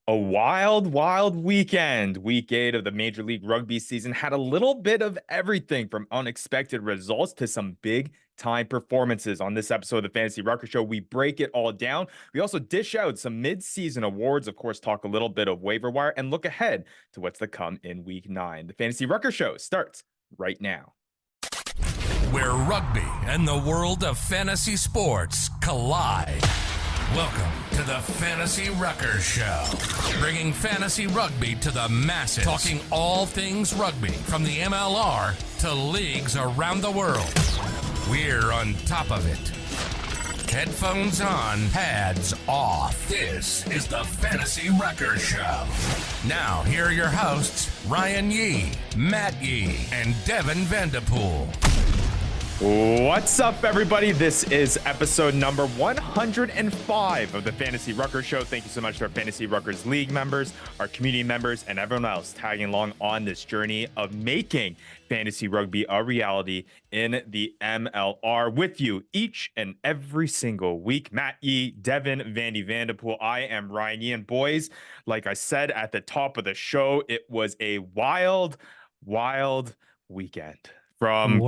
A wild weekend. Week 8 of the Major League Rugby season had a little bit of everything from unexpected results to some big time performances. On this episode of the Fantasy Ruckers Show, we break it all down. We also dish out some mid-season awards, of course, talk a little bit of Waiver-Wire, and look ahead to what's to come in Week 9. The Fantasy Ruckers Show starts right now. Where rugby and the world of fantasy sports collide. Welcome to the Fantasy Ruckers Show, bringing fantasy rugby to the masses, talking all things rugby from the MLR to leagues around the world. We're on top of it. Headphones on, pads off. This is the Fantasy Ruckers Show. Now, here are your hosts, Ryan Yee, Matt Yee, and Devin Vanderpool. What's up, everybody? This is episode number 105 of the Fantasy Ruckers Show. Thank you so much to our Fantasy Ruckers League members, our community members, and everyone else tagging along on this journey of making fantasy rugby a reality in the MLR with you each and every single week. Matt Yee, Devin, Vandy Vanderpool. I am Ryan Yee. And boys, like I said at the top of the show, it was a wild weekend. From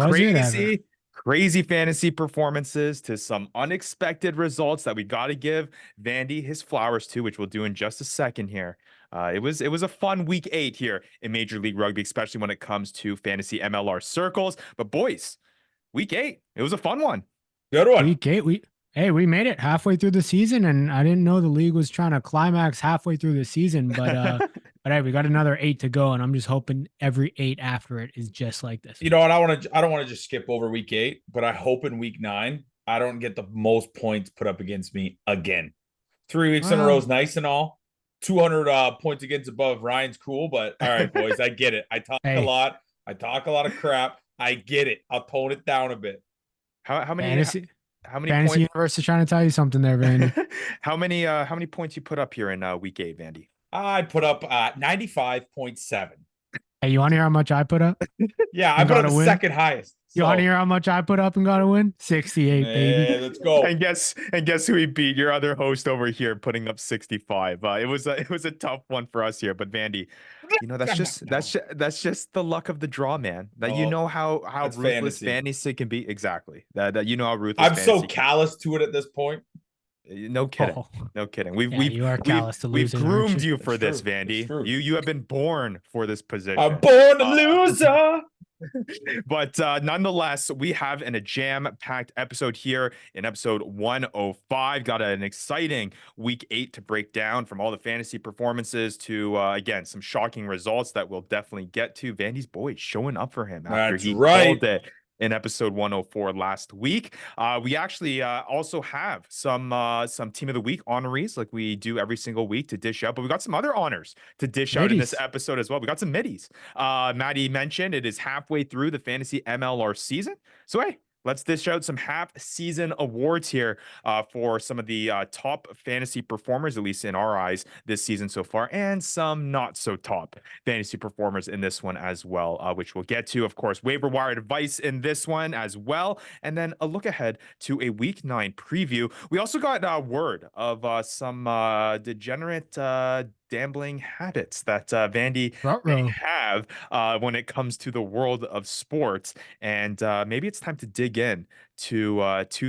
crazy fantasy performances to some unexpected results that we got to give Vandy his flowers to, which we'll do in just a second here. It was a fun week 8 here in Major League Rugby, especially when it comes to fantasy MLR circles. But boys, week 8, it was a fun one. Good one. Week 8, we made it halfway through the season, and I didn't know the league was trying to climax halfway through the season, but but hey, we got another 8 to go, and I'm just hoping every 8 after it is just like this. You know what? I don't want to just skip over week 8, but I hope in week 9 I don't get the most points put up against me again. 3 weeks in a row is nice and all. 200 points against above Ryan's cool, but all right, boys, I get it. I talk a lot. I talk a lot of crap. I get it. I'll tone it down a bit. How many Fantasy points? Universe is trying to tell you something there, Vandy. How many points you put up here in week 8, Vandy? I put up 95.7. Hey, you want to hear how much I put up? Yeah, I put up the second highest. You want to hear how much I put up and got a win? 68, baby. Let's go. And guess who he beat? Your other host over here, putting up 65. It was a tough one for us here, but Vandy, you know that's just the luck of the draw, man. That you know how ruthless fantasy can be. Exactly. That you know how ruthless. I'm so callous to it at this point. No kidding. No kidding. You are callous to losing. We've groomed you for this, Vandy. You have been born for this position. I'm born a loser. But nonetheless, we have a jam-packed episode here in episode 105. Got an exciting week 8 to break down, from all the fantasy performances to, again, some shocking results that we'll definitely get to. Vandy's boys showing up for him after he called it in episode 104 last week. We actually also have some Team of the Week honorees like we do every single week to dish out, but we got some other honors to dish out in this episode as well. We got some middies. Maddie mentioned it is halfway through the fantasy MLR season. So, hey, let's dish out some half-season awards here for some of the top fantasy performers, at least in our eyes, this season so far, and some not-so-top fantasy performers in this one as well, which we'll get to. Of course, waiver-wire advice in this one as well, and then a look ahead to a Week 9 preview. We also got word of some degenerate gambling habits that Vandy may have when it comes to the world of sports, and maybe it's time to dig in to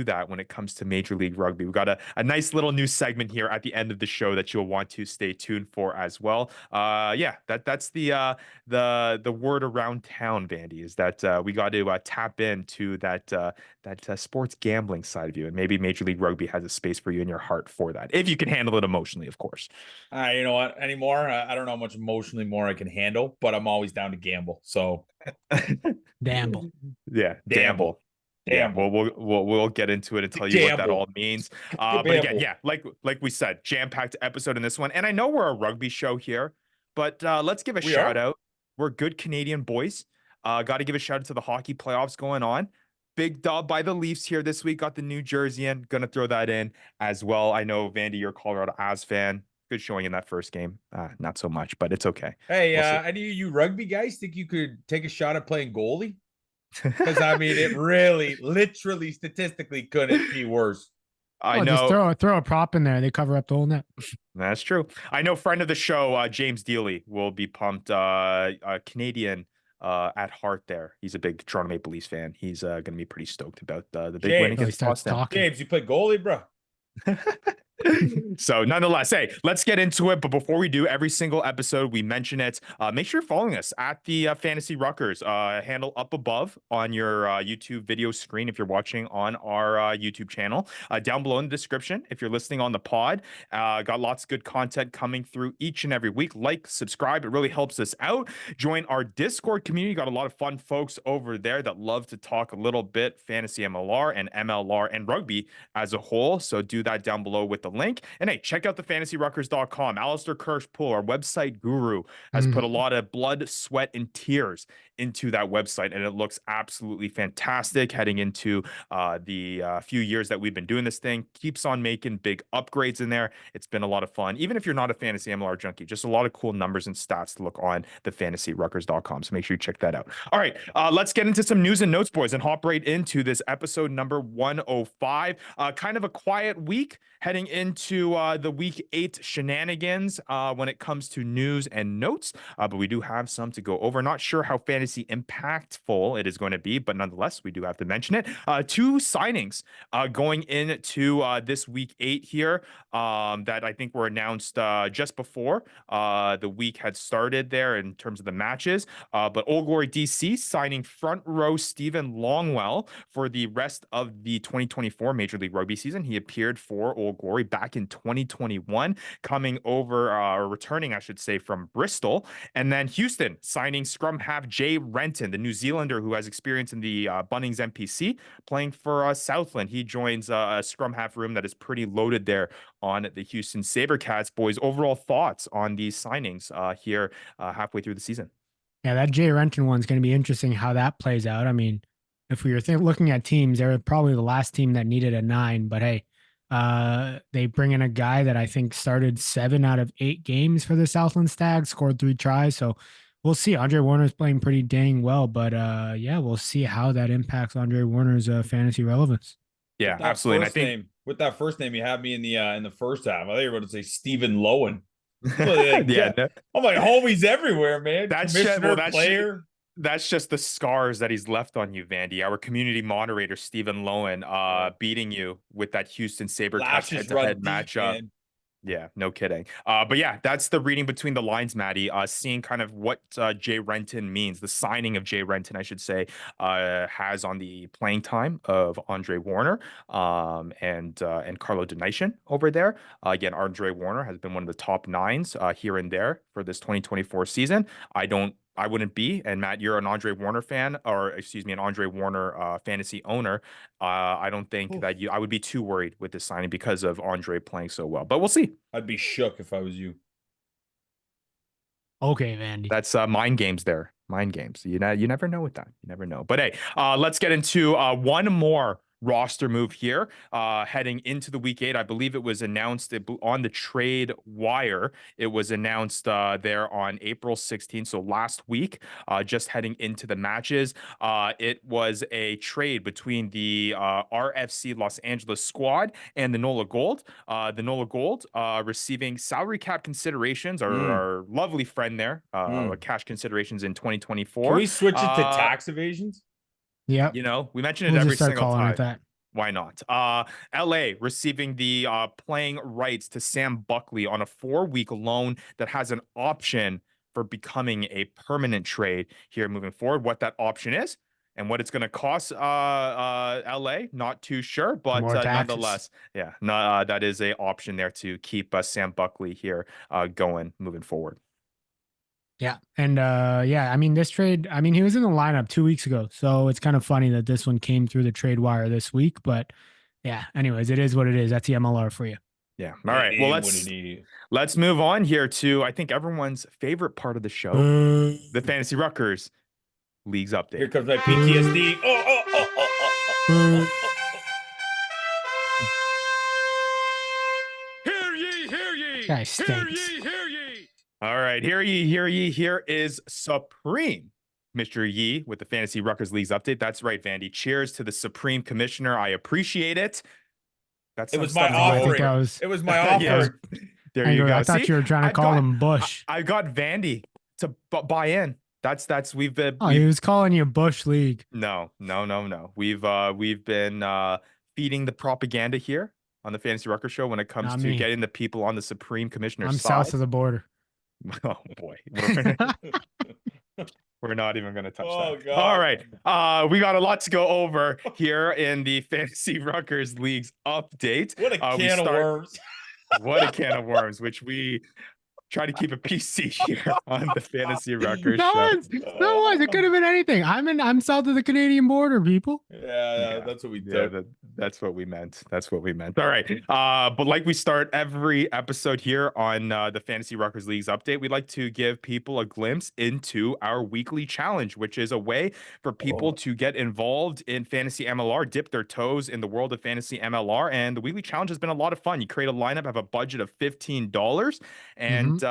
that when it comes to Major League Rugby. We've got a nice little new segment here at the end of the show that you'll want to stay tuned for as well. That's the word around town, Vandy, is that we got to tap into that sports gambling side of you, and maybe Major League Rugby has a space for you in your heart for that, if you can handle it emotionally, of course. You know what? Anymore, I don't know how much emotionally more I can handle, but I'm always down to gamble. So, Damble. Yeah, Damble. Yeah, we'll get into it and tell you what that all means. But again, yeah, like we said, jam-packed episode in this one. And I know we're a rugby show here, but let's give a shout out. We're good Canadian boys. Got to give a shout out to the hockey playoffs going on. Big dub by the Leafs here this week. Got the New Jersey in. Gonna throw that in as well. I know, Vandy, you're a Colorado Avs fan. Good showing in that first game. Not so much, but it's okay. Hey, any of you rugby guys think you could take a shot at playing goalie? Because, I mean, it really, literally, statistically couldn't be worse. I just know throw a prop in there. They cover up the whole net. that's true. I know friend of the show, James Dealey, will be pumped. A Canadian at heart there. He's a big Toronto Maple Leafs fan. He's going to be pretty stoked about the big win James. Oh, he against starts Boston. talking. James, you play goalie, bro. So nonetheless, hey, let's get into it. But before we do, every single episode we mention it. Make sure you're following us at the Fantasy Ruckers handle up above on your YouTube video screen if you're watching on our YouTube channel. Down below in the description if you're listening on the pod. Got lots of good content coming through each and every week. Like, subscribe, it really helps us out. Join our Discord community. Got a lot of fun folks over there that love to talk a little bit fantasy MLR and MLR and rugby as a whole. So do that down below with the link. And hey, check out the fantasyruckers.com. Alistair Kirschpool, our website guru, has put a lot of blood, sweat, and tears into that website, and it looks absolutely fantastic heading into the few years that we've been doing this thing. Keeps on making big upgrades in there. It's been a lot of fun, even if you're not a fantasy MLR junkie. Just a lot of cool numbers and stats to look on the fantasyruckers.com. So make sure you check that out. All right, let's get into some news and notes, boys, and hop right into this episode number 105. Kind of a quiet week heading into the week 8 shenanigans when it comes to news and notes, but we do have some to go over. Not sure how fantasy impactful it is going to be, but nonetheless, we do have to mention it. 2 signings going into this week 8 here that I think were announced just before the week had started there in terms of the matches. But Old Glory DC signing front row Stephen Longwell for the rest of the 2024 Major League Rugby season. He appeared for Old Glory back in 2021, coming over, or returning, I should say, from Bristol. And then Houston signing scrum half Jay Renton, the New Zealander who has experience in the Bunnings NPC, playing for Southland. He joins a scrum half room that is pretty loaded there on the Houston SaberCats. Boys, overall thoughts on these signings here halfway through the season? Yeah, that Jay Renton one's going to be interesting how that plays out. I mean, if we were looking at teams, they're probably the last team that needed a 9, but hey, they bring in a guy that I think started 7 out of 8 games for the Southland Stags, scored 3 tries. So we'll see. Andre Warner's playing pretty dang well, but yeah, we'll see how that impacts Andre Warner's fantasy relevance. Yeah, absolutely. And I think with that first name, you had me in the first half. I thought you were about to say Stephen Lowen. yeah, I'm like, homies everywhere, man. That's player. That's just the scars that he's left on you, Vandy. Our community moderator, Stephen Lowen, beating you with that Houston SaberCats head-to-head matchup. Man. Yeah, no kidding. But yeah, that's the reading between the lines, Maddie. Seeing kind of what Jay Renton means, the signing of Jay Renton, I should say, has on the playing time of Andre Warner and Carlo Donation over there. Again, Andre Warner has been one of the top 9s here and there for this 2024 season. I wouldn't be, and Matt, you're an Andre Warner fan, or excuse me, an Andre Warner fantasy owner. I don't think that I would be too worried with this signing because of Andre playing so well, but we'll see. I'd be shook if I was you. Okay, Vandy. That's mind games there. Mind games. You never know with that. You never know. But hey, let's get into one more roster move here heading into the week 8. I believe it was announced on the trade wire. It was announced there on April 16th, so last week, just heading into the matches. It was a trade between the RFC Los Angeles squad and the NOLA Gold. The NOLA Gold receiving salary cap considerations, our lovely friend there, cash considerations in 2024. Can we switch it to tax evasions? Yeah, we mention it every single time. That. Why not? LA receiving the playing rights to Sam Buckley on a 4-week loan that has an option for becoming a permanent trade here moving forward. What that option is and what it's going to cost LA, not too sure, but nonetheless, yeah, that is a option there to keep Sam Buckley here going moving forward. Yeah. And yeah, I mean, this trade, I mean, he was in the lineup 2 weeks ago. So it's kind of funny that this one came through the trade wire this week. But yeah, anyways, it is what it is. That's the MLR for you. Yeah. All right. Well, let's move on here to, I think, everyone's favorite part of the show, the Fantasy Ruckers Leagues update. Here comes my PTSD. Hear ye, hear ye. Guy stinks. Hear ye, hear ye. All right, hear ye, hear ye. Here is Supreme Mr. Yee with the Fantasy Ruckers Leagues update. That's right, Vandy. Cheers to the Supreme Commissioner. I appreciate it. That's It some was my stuff to Oh, go I think offering. that over. was. It was my Yeah, offering. there you I go. thought See, you were trying to call him Bush. I got Vandy to buy in. We've been Oh, he was calling you Bush League. no. We've been feeding the propaganda here on the Fantasy Rucker Show when it comes Not to me. getting the people on the Supreme Commissioner's I'm side. south of the border. Oh boy. We're not even going to touch Oh, that. God. All right. We got a lot to go over here in the Fantasy Ruckers Leagues update. What a can of worms. What a can of worms, which we try to keep it PC here on the Fantasy Ruckers show. It could have been anything. I'm south of the Canadian border, people. Yeah, that's what we Yeah, took. that's what we meant. That's what we meant. All right. But like we start every episode here on the Fantasy Ruckers Leagues update, we'd like to give people a glimpse into our weekly challenge, which is a way for people to get involved in fantasy MLR, dip their toes in the world of fantasy MLR. And the weekly challenge has been a lot of fun. You create a lineup, have a budget of $15, and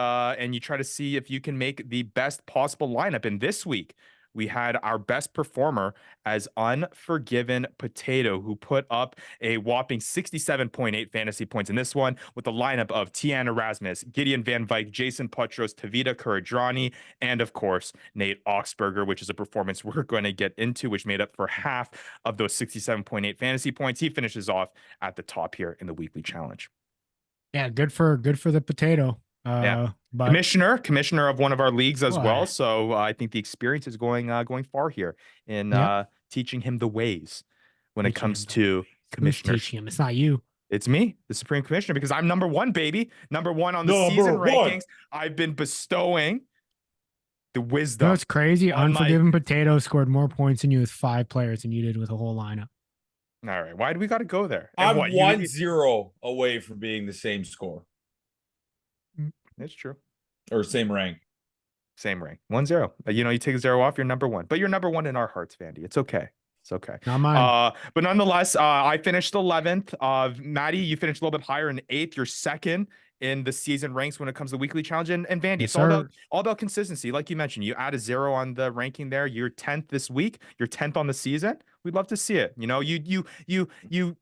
you try to see if you can make the best possible lineup. And this week, we had our best performer as Unforgiven Potato, who put up a whopping 67.8 fantasy points in this one with a lineup of Tian Erasmus, Gideon Van Vyk, Jason Putros, Tavita Kuradrani, and of course, Nate Oxberger, which is a performance we're going to get into, which made up for half of those 67.8 fantasy points. He finishes off at the top here in the weekly challenge. Yeah, good for the potato. But Commissioner of one of our leagues as Boy. well. So I think the experience is going far here in teaching him the ways when it comes to commissioner. Who's teaching him? It's not you. It's me, the Supreme Commissioner, because I'm number one, baby. Number one on the season rankings. I've been bestowing the wisdom. You know what's crazy? on Unforgiven Potato scored more points than you with 5 players than you did with a whole lineup. All right. Why do we got to go there? I'm 1-0 away from being the same score. It's true. Or same rank. Same rank. 1-0. You take a 0 off, you're number one. But you're number one in our hearts, Vandy. It's okay. It's okay. Not mine. But nonetheless, I finished 11th. Maddie, you finished a little bit higher in 8th. You're second in the season ranks when it comes to the weekly challenge. And Vandy, it's all about consistency. Like you mentioned, you add a 0 on the ranking there. You're 10th this week. You're 10th on the season. We'd love to see it. You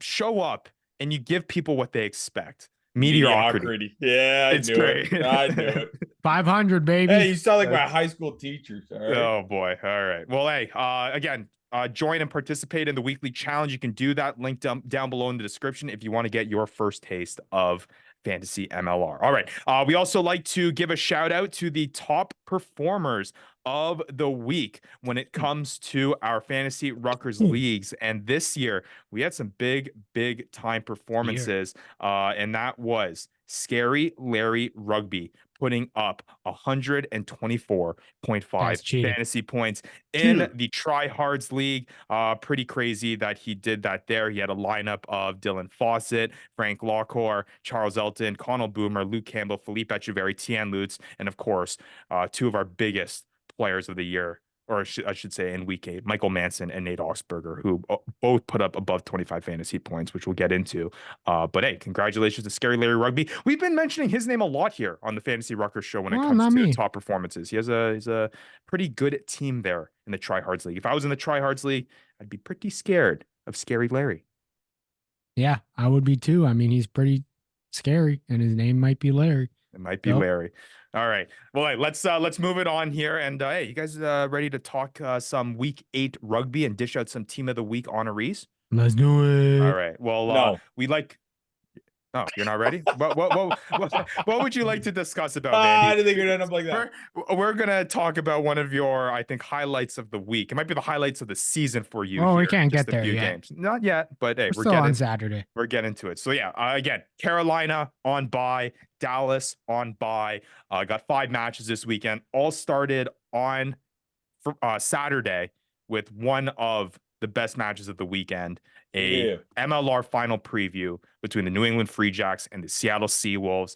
show up and you give people what they expect. Mediocrity. Yeah, it's great. I knew it. 500, baby. Hey, you sound like my high school teachers. All right. Oh boy. All right. Well, hey, again, join and participate in the weekly challenge. You can do that. Link down below in the description if you want to get your first taste of fantasy MLR. All right. We also like to give a shout out to the top performers of the week when it comes to our fantasy Ruckers leagues. And this year we had some big time performances. And that was Scary Larry Rugby putting up 124.5 fantasy points in the Tryhards League. Pretty crazy that he did that there. He had a lineup of Dylan Fawcett, Frank Lockhor, Charles Elton, Connell Boomer, Luke Campbell, Philippe Echeverry, Tian Lutz, and of course, 2 of our biggest players of the year, or I should say in week 8, Michael Manson and Nate Oxberger, who both put up above 25 fantasy points, which we'll get into. But hey, congratulations to Scary Larry Rugby. We've been mentioning his name a lot here on the Fantasy Ruckers show when it comes to top performances. He's a pretty good team there in the Tryhards League. If I was in the Tryhards League, I'd be pretty scared of Scary Larry. Yeah, I would be too. I mean, he's pretty scary, and his name might be Larry. It might be Larry. All right. Well, hey, let's move it on here. And hey, you guys ready to talk some week 8 rugby and dish out some team of the week honorees? Let's do it. All right. Well, we like. Oh, you're not ready? What would you like to discuss about, Andy? I didn't think you'd end up like that. We're gonna talk about one of your, I think, highlights of the week. It might be the highlights of the season for you. Oh, we can't get there yet. Games. Not yet, but hey, we're still on Saturday. We're getting to it. So yeah, again, Carolina on bye, Dallas on bye. Got 5 matches this weekend. All started on Saturday with one of the best matches of the weekend. MLR final preview between the New England Free Jacks and the Seattle Seawolves.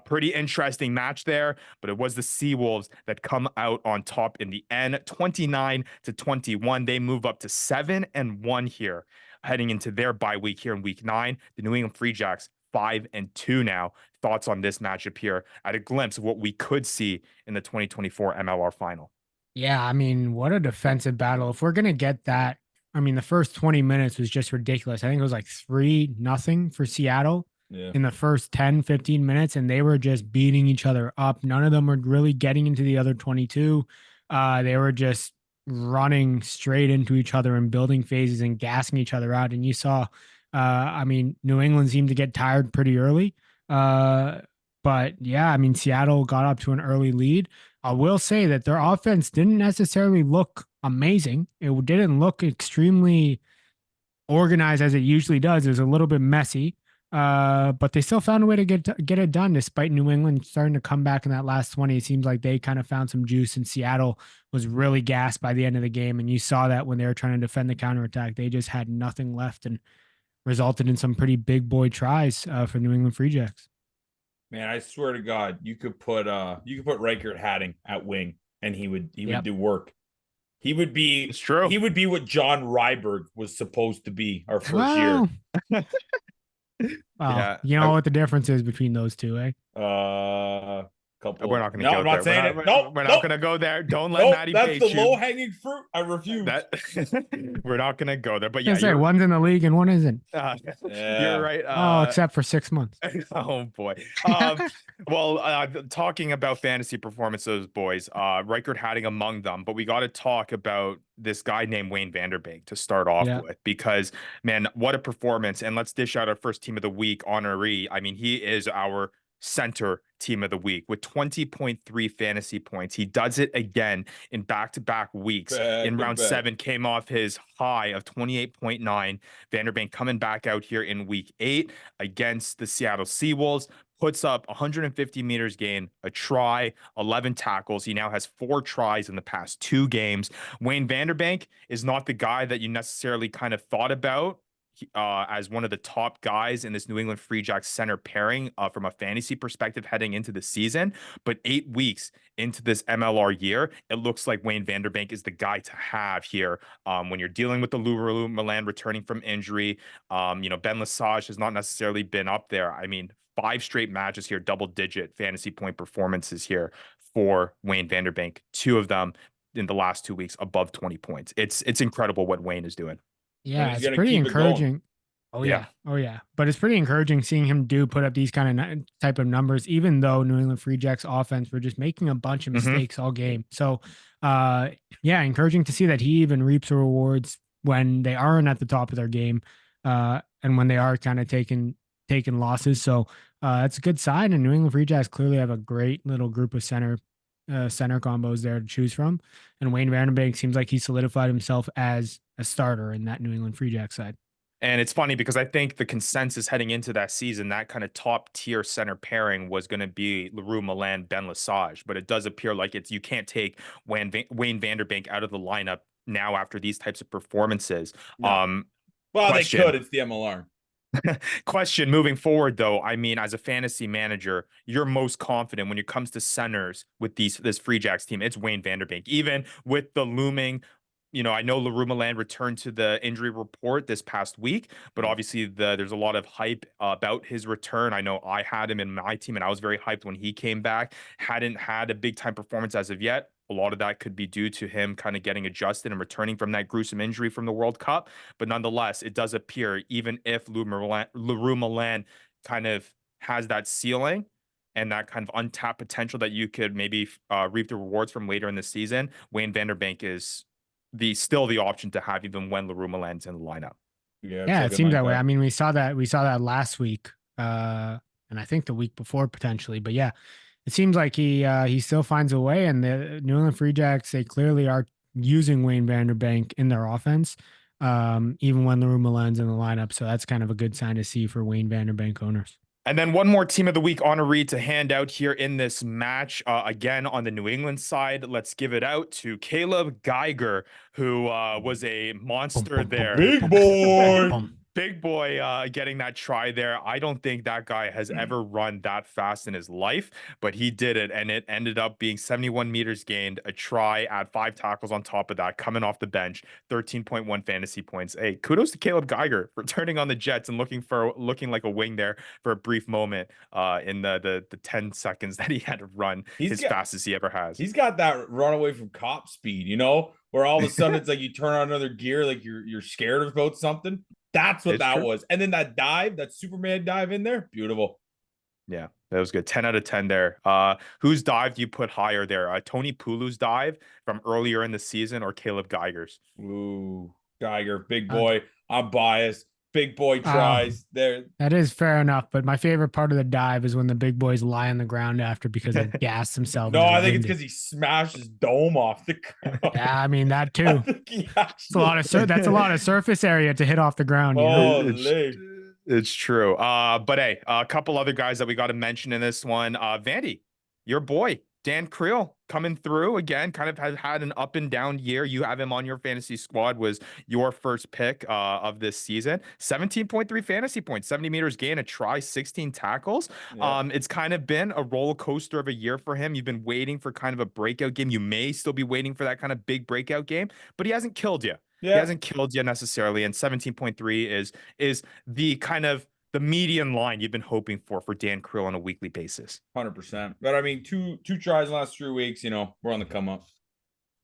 Pretty interesting match there, but it was the Seawolves that come out on top in the end, 29-21. They move up to 7-1 here, heading into their bye week here in week 9. The New England Free Jacks 5-2 now. Thoughts on this matchup here at a glimpse of what we could see in the 2024 MLR final? Yeah, I mean, what a defensive battle. If we're going to get that I mean, the first 20 minutes was just ridiculous. I think it was like 3-0 for Seattle Yeah. in the first 10, 15 minutes, and they were just beating each other up. None of them were really getting into the other 22. They were just running straight into each other and building phases and gassing each other out. And you saw, I mean, New England seemed to get tired pretty early. But yeah, I mean, Seattle got up to an early lead. I will say that their offense didn't necessarily look amazing. It didn't look extremely organized as it usually does. It was a little bit messy, but they still found a way to get it done despite New England starting to come back in that last 20. It seems like they kind of found some juice, and Seattle was really gassed by the end of the game. And you saw that when they were trying to defend the counterattack. They just had nothing left and resulted in some pretty big boy tries for New England Free Jacks. Man, I swear to God, you could put Reichert Hatting at wing, and he would do work. He would be It's true. He would be what John Ryberg was supposed to be our first year. Well, Yeah, you know what the difference is between those two, eh? Couple. We're not going to No, go I'm there. not saying it. We're not going to go there. Don't let Maddie that's bait the you. low-hanging fruit. I refuse. We're not going to go there. But yeah, Say one's in the league and one isn't. You're right. Except for 6 months. Oh boy. Well, talking about fantasy performances, boys, Reichert Hatting among them, but we got to talk about this guy named Wayne Vanderbank to start off with, because man, what a performance. And let's dish out our first team of the week honoree. I mean, he is our center team of the week with 20.3 fantasy points. He does it again in back-to-back weeks. In round 7, came off his high of 28.9. Vanderbank coming back out here in week 8 against the Seattle Seawolves, puts up 150 meters gain, a try, 11 tackles. He now has 4 tries in the past 2 games. Wayne Vanderbank is not the guy that you necessarily kind of thought about as one of the top guys in this New England Free Jacks center pairing from a fantasy perspective heading into the season. But 8 weeks into this MLR year, it looks like Wayne Vanderbank is the guy to have here when you're dealing with the Lou Milan returning from injury. Ben Lesage has not necessarily been up there. I mean, 5 straight matches here, double-digit fantasy point performances here for Wayne Vanderbank. 2 of them in the last 2 weeks above 20 points. It's incredible what Wayne is doing. Yeah, it's pretty encouraging. Oh yeah. But it's pretty encouraging seeing him put up these kind of type of numbers, even though New England Free Jacks offense were just making a bunch of mistakes all game. So, encouraging to see that he even reaps rewards when they aren't at the top of their game, and when they are kind of taking losses. So, that's a good sign. And New England Free Jacks clearly have a great little group of center combos there to choose from. And Wayne Vanderbank seems like he solidified himself as a starter in that New England Free Jack side. And it's funny because I think the consensus heading into that season, that kind of top tier center pairing was going to be Leroux Milan, Ben Lesage, but it does appear like you can't take Wayne Vanderbank out of the lineup now after these types of performances. No. Well, they could. It's the MLR. Question moving forward, though. I mean, as a fantasy manager, you're most confident when it comes to centers with this Free Jacks team. It's Wayne Vanderbank, even with the looming. I know Leroux Milan returned to the injury report this past week, but obviously there's a lot of hype about his return. I know I had him in my team, and I was very hyped when he came back. Hadn't had a big time performance as of yet. A lot of that could be due to him kind of getting adjusted and returning from that gruesome injury from the World Cup. But nonetheless, it does appear, even if Leroux Milan kind of has that ceiling and that kind of untapped potential that you could maybe reap the rewards from later in the season, Wayne Vanderbank is still the option to have even when Leroux Milan's in the lineup. Yeah, it seems that way. I mean, we saw that last week, and I think the week before potentially. But yeah, it seems like he still finds a way, and the New England Free Jacks, they clearly are using Wayne Vanderbank in their offense, even when Leroux Milan's in the lineup. So that's kind of a good sign to see for Wayne Vanderbank owners. And then one more team of the week honoree to hand out here in this match. Again, on the New England side, let's give it out to Caleb Geiger, who was a monster there. Big boy. Big boy getting that try there. I don't think that guy has ever run that fast in his life, but he did it, and it ended up being 71 meters gained, a try, add 5 tackles on top of that, coming off the bench, 13.1 fantasy points. Hey, kudos to Caleb Geiger for turning on the Jets and looking like a wing there for a brief moment in the 10 seconds that he had to run his fastest he ever has. He's got that runaway from cop speed, where all of a sudden it's like you turn on another gear, like you're scared about something. That's what that was. And then that dive, that Superman dive in there, beautiful. Yeah, that was good. 10 out of 10 there. Whose dive do you put higher there? Tony Pulu's dive from earlier in the season or Caleb Geiger's? Ooh, Geiger, big boy. I'm biased. Big boy tries there. That is fair enough, but my favorite part of the dive is when the big boys lie on the ground after because they gassed themselves. No, I think it's because he smashed his dome off the ground. Yeah, I mean that too. That's a lot of surface area to hit off the ground. It's true. But hey, a couple other guys that we got to mention in this one. Vandy, your boy, Dan Creel, coming through again, kind of has had an up and down year. You have him on your fantasy squad, was your first pick of this season. 17.3 fantasy points, 70 meters gain, a try, 16 tackles. Yeah. It's kind of been a roller coaster of a year for him. You've been waiting for kind of a breakout game. You may still be waiting for that kind of big breakout game, but he hasn't killed you. Yeah. He hasn't killed you necessarily. And 17.3 is the kind of the median line you've been hoping for Dan Creel on a weekly basis. 100%. But I mean, two tries in the last 3 weeks, we're on the come up.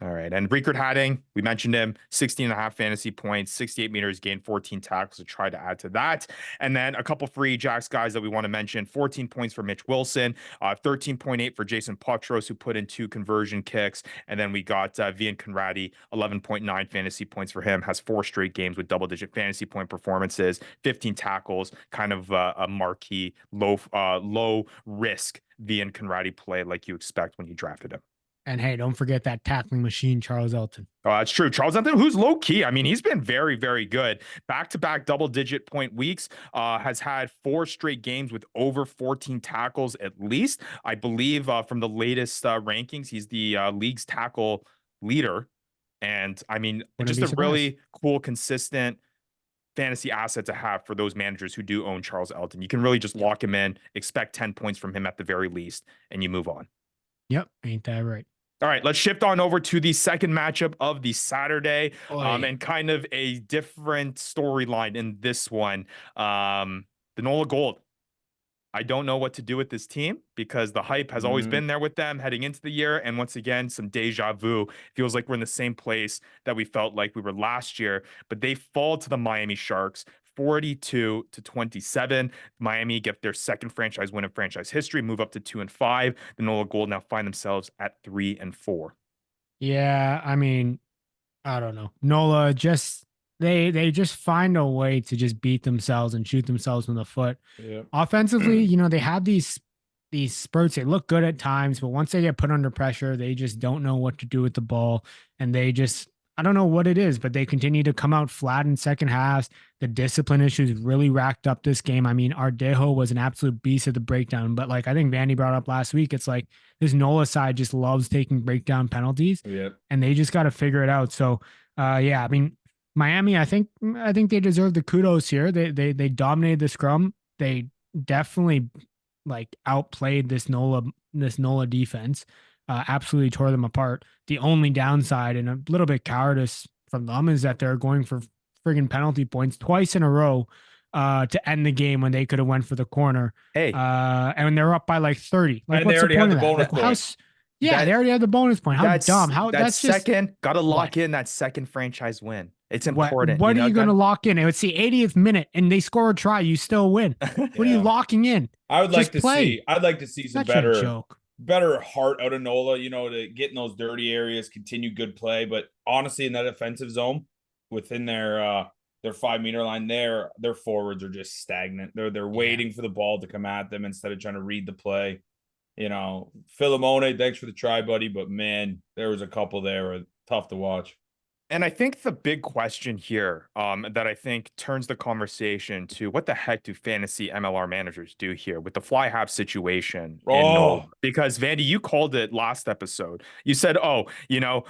All right. And Rickard Hadding, we mentioned him, 16.5 fantasy points, 68 meters gained, 14 tackles to try to add to that. And then a couple free Jacks guys that we want to mention, 14 points for Mitch Wilson, 13.8 for Jason Potros, who put in 2 conversion kicks. And then we got Vian Conradi, 11.9 fantasy points for him, has 4 straight games with double-digit fantasy point performances, 15 tackles, kind of a marquee, low risk Vian Conradi play like you expect when you drafted him. And hey, don't forget that tackling machine, Charles Elton. Oh, that's true. Charles Anthem, who's low key. I mean, he's been very, very good. Back-to-back double-digit point weeks. Has had 4 straight games with over 14 tackles at least. I believe from the latest rankings, he's the league's tackle leader. And I mean, just a really cool, consistent fantasy asset to have for those managers who do own Charles Elton. You can really just lock him in, expect 10 points from him at the very least, and you move on. Yep, ain't that right? All right, let's shift on over to the second matchup of the Saturday, and kind of a different storyline in this one. The NOLA Gold. I don't know what to do with this team because the hype has always been there with them heading into the year. And once again, some deja vu. Feels like we're in the same place that we felt like we were last year, but they fall to the Miami Sharks 42-27. Miami get their second franchise win in franchise history, move up to 2-5. The NOLA Gold now find themselves at 3-4. Yeah, I mean, I don't know. NOLA just they just find a way to just beat themselves and shoot themselves in the foot. Yeah. Offensively, they have these spurts. They look good at times, but once they get put under pressure, they just don't know what to do with the ball, and they just I don't know what it is, but they continue to come out flat in second halves. The discipline issues really racked up this game. I mean, Ardejo was an absolute beast at the breakdown, but like I think Vandy brought up last week, it's like this NOLA side just loves taking breakdown penalties, and they just got to figure it out. So, yeah, I mean, Miami, I think they deserve the kudos here. They dominated the scrum. They definitely like outplayed this NOLA defense. Absolutely tore them apart. The only downside and a little bit cowardice from them is that they're going for friggin' penalty points twice in a row to end the game when they could have went for the corner. Hey, and they're up by like 30. Like, and they already had the bonus point. They already had the bonus point. How dumb? That's second? Got to lock in that second franchise win. It's important. What are you going to lock in? It's the 80th minute, and they score a try. You still win. What are you locking in? I'd like to see some better heart out of NOLA, to get in those dirty areas, continue good play. But honestly, in that offensive zone, within their 5-meter line, their forwards are just stagnant. They're waiting for the ball to come at them instead of trying to read the play. Philemone, thanks for the try, buddy. But man, there was a couple there were tough to watch. And I think the big question here, that I think turns the conversation to what the heck do fantasy MLR managers do here with the fly half situation in NOLA? Oh, Because Vandy, you called it last episode. You said, "Oh,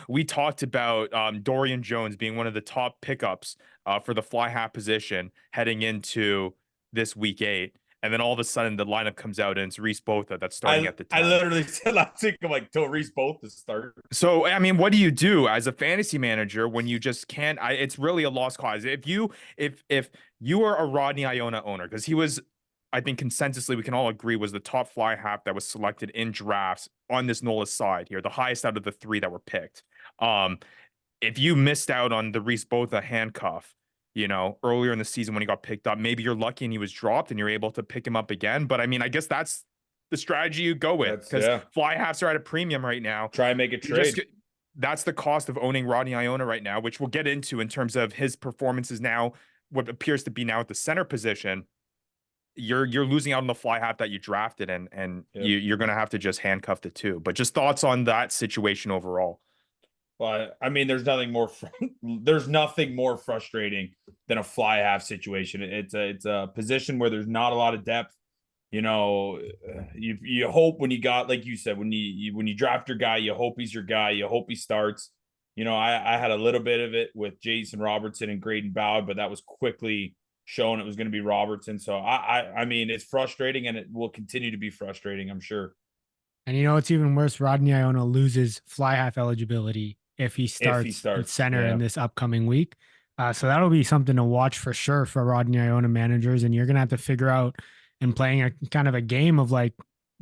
we talked about Dorian Jones being one of the top pickups for the fly half position heading into this week 8." And then all of a sudden, the lineup comes out and it's Reese Botha that's starting at the I 10. literally said last week, I'm like, don't Reese both to start. So, I mean, what do you do as a fantasy manager when you just can't? It's really a lost cause. If you are a Rodney Iona owner, because he was, I think consensusly we can all agree was the top fly half that was selected in drafts on this NOLA side here, the highest out of the 3 that were picked. Um, if you missed out on the Reese Botha handcuff, earlier in the season when he got picked up, maybe you're lucky and he was dropped and you're able to pick him up again. But I mean, I guess that's the strategy you go with, because fly halves are at a premium right now. Try and make a trade. That's the cost of owning Rodney Iona right now, which we'll get into in terms of his performances now, what appears to be now at the center position. You're losing out on the fly half that you drafted, and you're going to have to just handcuff the 2. But just thoughts on that situation overall. Well, I mean, there's nothing more frustrating than a fly half situation. It's a position where there's not a lot of depth. You hope when you got, like you said, when you draft your guy, you hope he's your guy. You hope he starts. I had a little bit of it with Jason Robertson and Graydon Bowd, but that was quickly shown it was going to be Robertson. So I mean, it's frustrating, and it will continue to be frustrating, I'm sure. And it's even worse. Rodney Iona loses fly half eligibility if he starts at center in this upcoming week. So that'll be something to watch for sure for Rodney Iona managers. And you're going to have to figure out and playing a kind of a game of like,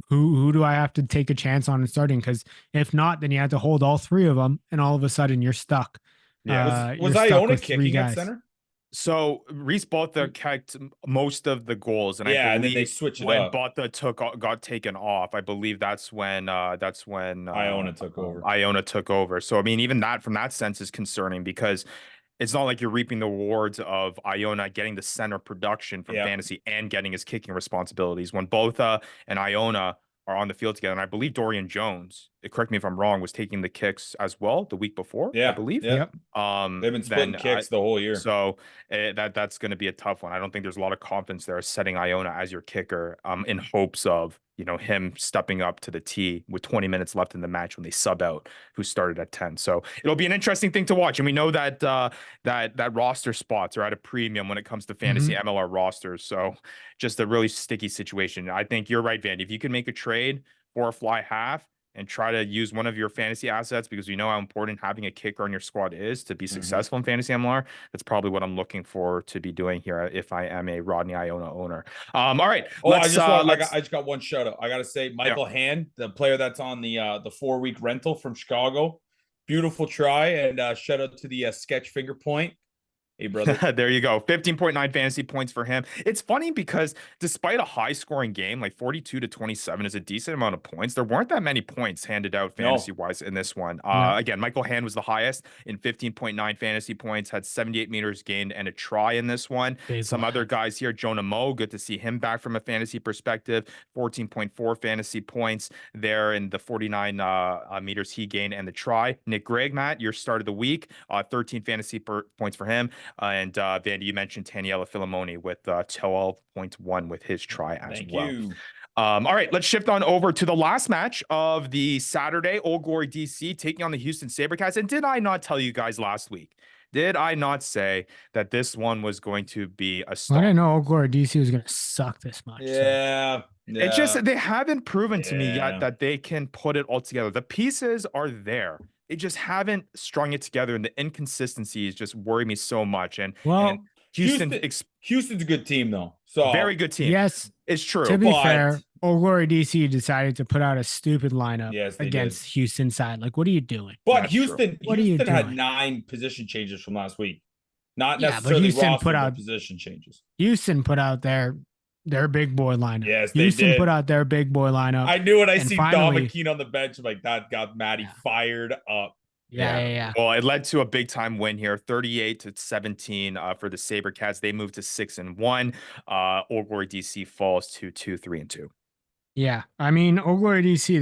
who do I have to take a chance on and starting? Because if not, then you have to hold all 3 of them, and all of a sudden you're stuck. Yeah, was Iona kicking at center? So Reese Botha kicked most of the goals, and I believe and then they switched it when up. Botha got taken off, I believe that's when Iona took over. Iona took over. So I mean, even that from that sense is concerning, because it's not like you're reaping the rewards of Iona getting the center production from fantasy and getting his kicking responsibilities when Botha and Iona are on the field together. And I believe Dorian Jones, correct me if I'm wrong, was taking the kicks as well the week before. I believe. Yeah. They've been splitting kicks the whole year. So that's going to be a tough one. I don't think there's a lot of confidence there setting Iona as your kicker, in hopes of him stepping up to the tee with 20 minutes left in the match when they sub out who started at 10. So it'll be an interesting thing to watch. And we know that that roster spots are at a premium when it comes to fantasy MLR rosters. So just a really sticky situation. I think you're right, Vandy. If you can make a trade for a fly half and try to use one of your fantasy assets, because we know how important having a kicker on your squad is to be successful in fantasy MLR. That's probably what I'm looking for to be doing here if I am a Rodney Iona owner. All right. I just got one shout out. I got to say, Michael Hand, the player that's on the 4-week rental from Chicago. Beautiful try, and shout out to the sketch finger point. Hey, brother. There you go. 15.9 fantasy points for him. It's funny because despite a high scoring game, like 42-27 is a decent amount of points. There weren't that many points handed out fantasy wise in this one. Again, Michael Hand was the highest in 15.9 fantasy points, had 78 meters gained and a try in this one. Some other guys here, Jonah Moe, good to see him back from a fantasy perspective. 14.4 fantasy points there in the 49 meters he gained and the try. Nick Gregg, Matt, your start of the week, 13 fantasy points for him. And Vandy, you mentioned Taniela Filimoni with 12.1 with his try as well. Thank you. All right, let's shift on over to the last match of the Saturday. Old Glory DC taking on the Houston SaberCats. And did I not tell you guys last week? Did I not say that this one was going to be a stomp? I didn't know Old Glory DC was going to suck this much. Yeah. It's just they haven't proven to me yet that they can put it all together. The pieces are there. They just haven't strung it together, and the inconsistencies just worry me so much. And Houston's a good team, though. So very good team. Yes, it's true. To be fair, Old Glory DC decided to put out a stupid lineup against Houston side. Like, what are you doing? But Houston had 9 position changes from last week. Not necessarily but Houston put out position changes. Houston put out their big boy lineup. Yes, Houston put out their big boy lineup. I knew when I see Dom McKean on the bench, I'm like, that got Maddie fired up. Yeah. Well, it led to a big time win here, 38-17 for the SaberCats. They moved to 6-1. Old Glory DC falls to 2-3-2. Yeah, I mean, Old Glory DC,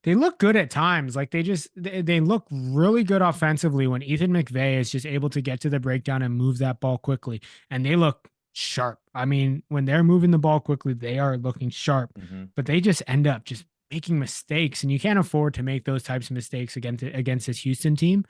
they look good at times. Like they look really good offensively when Ethan McVeigh is just able to get to the breakdown and move that ball quickly. And they look sharp. I mean, when they're moving the ball quickly, they are looking sharp, but they just end up just making mistakes, and you can't afford to make those types of mistakes against this Houston team.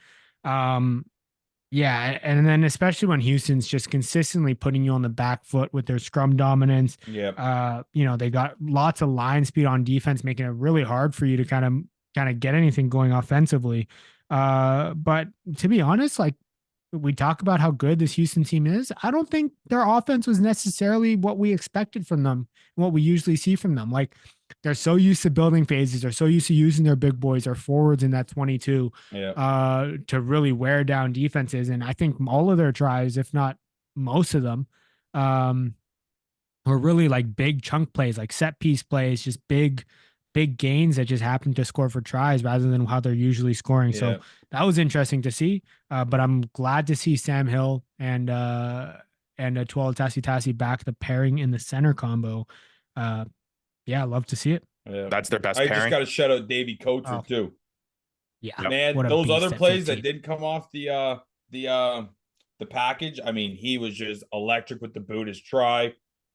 Yeah, and then especially when Houston's just consistently putting you on the back foot with their scrum dominance. Yeah. They got lots of line speed on defense, making it really hard for you to kind of get anything going offensively. But to be honest, like we talk about how good this Houston team is, I don't think their offense was necessarily what we expected from them, what we usually see from them. Like they're so used to building phases, they're so used to using their big boys, their forwards in that 22, to really wear down defenses. And I think all of their tries, if not most of them, were really like big chunk plays, like set piece plays, just big gains that just happen to score for tries rather than how they're usually scoring. Yeah. So that was interesting to see. But I'm glad to see Sam Hill and Tuala Tassi back, the pairing in the center combo. Yeah, I love to see it. Yeah. That's their best I pairing. just got to shout out Davey Coacher too. Yeah, man, those other plays that didn't come off the package. I mean, he was just electric with the boot. His try.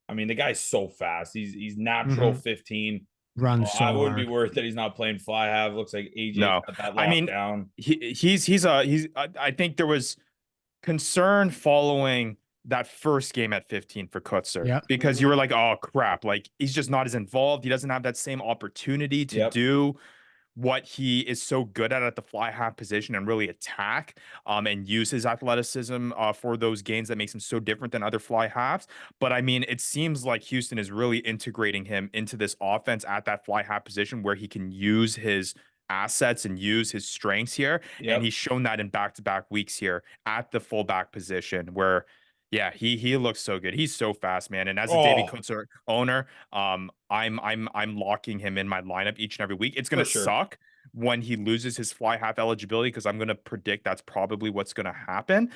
I mean, the guy's so fast. He's natural 15. Runs so I wouldn't hard. be worth that he's not playing fly half. Looks like AJ No. got that I mean, down. I think there was concern following that first game at 15 for Kutzer, because you were like, oh crap, like he's just not as involved. He doesn't have that same opportunity to do what he is so good at the fly half position and really attack and use his athleticism for those gains that makes him so different than other fly halves. But I mean, it seems like Houston is really integrating him into this offense at that fly half position where he can use his assets and use his strengths here. And he's shown that in back-to-back weeks here at the fullback position where he looks so good. He's so fast, man. And as a Davey Kutzer owner, I'm locking him in my lineup each and every week. It's gonna suck when he loses his fly half eligibility, because I'm gonna predict that's probably what's gonna happen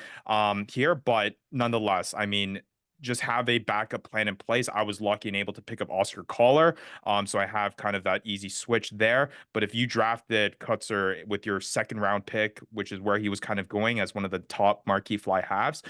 here. But nonetheless, I mean, just have a backup plan in place. I was lucky and able to pick up Oscar Collar, so I have kind of that easy switch there. But if you drafted Kutzer with your second round pick, which is where he was kind of going as one of the top marquee fly halves,